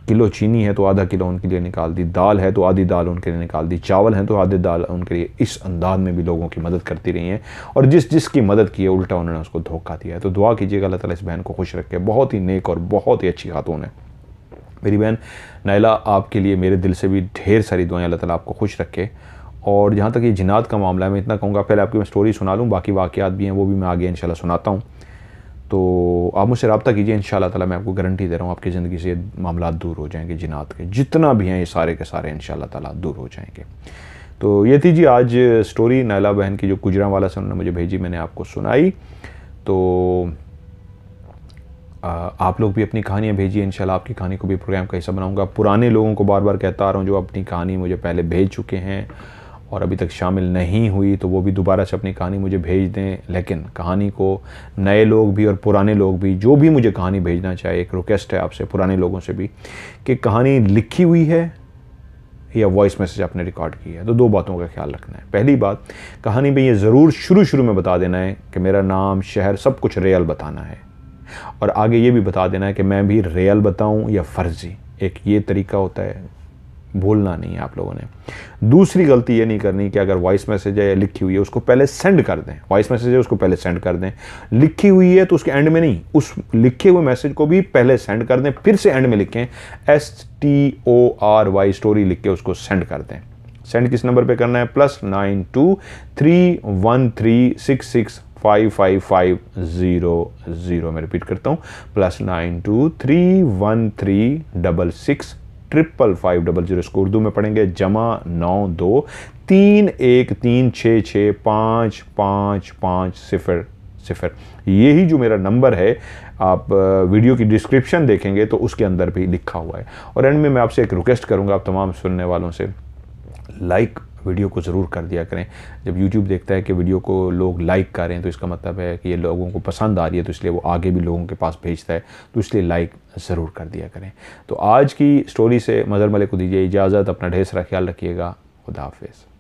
किलो चीनी है तो आधा किलो उनके लिए निकाल दी, दाल है तो आधी दाल उनके लिए निकाल दी, चावल हैं तो आधे दाल उनके लिए। इस अंदाज में भी लोगों की मदद करती रही हैं और जिसकी मदद की है उल्टा उन्होंने उसको धोखा दिया है। तो दुआ कीजिएगा अल्लाह ताला इस बहन को खुश रखे। बहुत ही नेक और बहुत ही अच्छी खातून है मेरी बहन नाइला। आपके लिए मेरे दिल से भी ढेर सारी दुआएं, अल्लाह ताला आपको खुश रखे। और जहाँ तक ये जिन्नात का मामला है, मैं इतना कहूँगा, पहले आपकी मैं स्टोरी सुना लूँ, बाकी वाक़यात भी हैं वो भी मैं आगे इंशाल्लाह सुनाता हूँ। तो आप मुझसे रब्ता कीजिए, इंशाल्लाह ताला मैं आपको गारंटी दे रहा हूँ आपकी ज़िंदगी से मामला दूर हो जाएंगे। जिन्नात के जितना भी हैं ये सारे के सारे इंशाल्लाह ताला दूर हो जाएंगे। तो ये थी जी आज स्टोरी नाइला बहन की जो गुजरांवाला से उन्होंने मुझे भेजी, मैंने आपको सुनाई। तो आप लोग भी अपनी कहानियाँ भेजिए, इंशाल्लाह आपकी कहानी को भी प्रोग्राम का हिस्सा बनाऊँगा। पुराने लोगों को बार बार कहता आ रहा हूँ जो अपनी कहानी मुझे पहले भेज चुके हैं और अभी तक शामिल नहीं हुई, तो वो भी दोबारा से अपनी कहानी मुझे भेज दें। लेकिन कहानी को नए लोग भी और पुराने लोग भी जो भी मुझे कहानी भेजना चाहे, एक रिक्वेस्ट है आपसे पुराने लोगों से भी कि कहानी लिखी हुई है या वॉइस मैसेज आपने रिकॉर्ड की है। तो 2 बातों का ख्याल रखना है। पहली बात, कहानी में ये ज़रूर शुरू में बता देना है कि मेरा नाम, शहर, सब कुछ रियल बताना है और आगे ये भी बता देना है कि मैं भी रियल बताऊं या फ़र्ज़ी। एक ये तरीका होता है, भूलना नहीं है आप लोगों ने। दूसरी गलती ये नहीं करनी कि अगर वॉइस मैसेज है या लिखी हुई है उसको पहले सेंड कर दें। वॉइस मैसेज है उसको पहले सेंड कर दें, लिखी हुई है तो उसके एंड में नहीं, उस लिखे हुए मैसेज को भी पहले सेंड कर दें, फिर से एंड में लिखें STORY स्टोरी लिख के उसको सेंड कर दें। सेंड किस नंबर पे करना है? +92 31366 55500। मैं रिपीट करता हूँ, +92 31366 55500। इसको उर्दू में पढ़ेंगे +92 31366 55550। यही जो मेरा नंबर है आप वीडियो की डिस्क्रिप्शन देखेंगे तो उसके अंदर भी लिखा हुआ है। और एंड में मैं आपसे एक रिक्वेस्ट करूंगा आप तमाम सुनने वालों से, लाइक वीडियो को ज़रूर कर दिया करें। जब YouTube देखता है कि वीडियो को लोग लाइक कर रहे हैं तो इसका मतलब है कि ये लोगों को पसंद आ रही है, तो इसलिए वो आगे भी लोगों के पास भेजता है, तो इसलिए लाइक ज़रूर कर दिया करें। तो आज की स्टोरी से मज़हर मलिक को दीजिए इजाज़त। अपना ढेर सारा ख्याल रखिएगा। खुदा हाफिज़।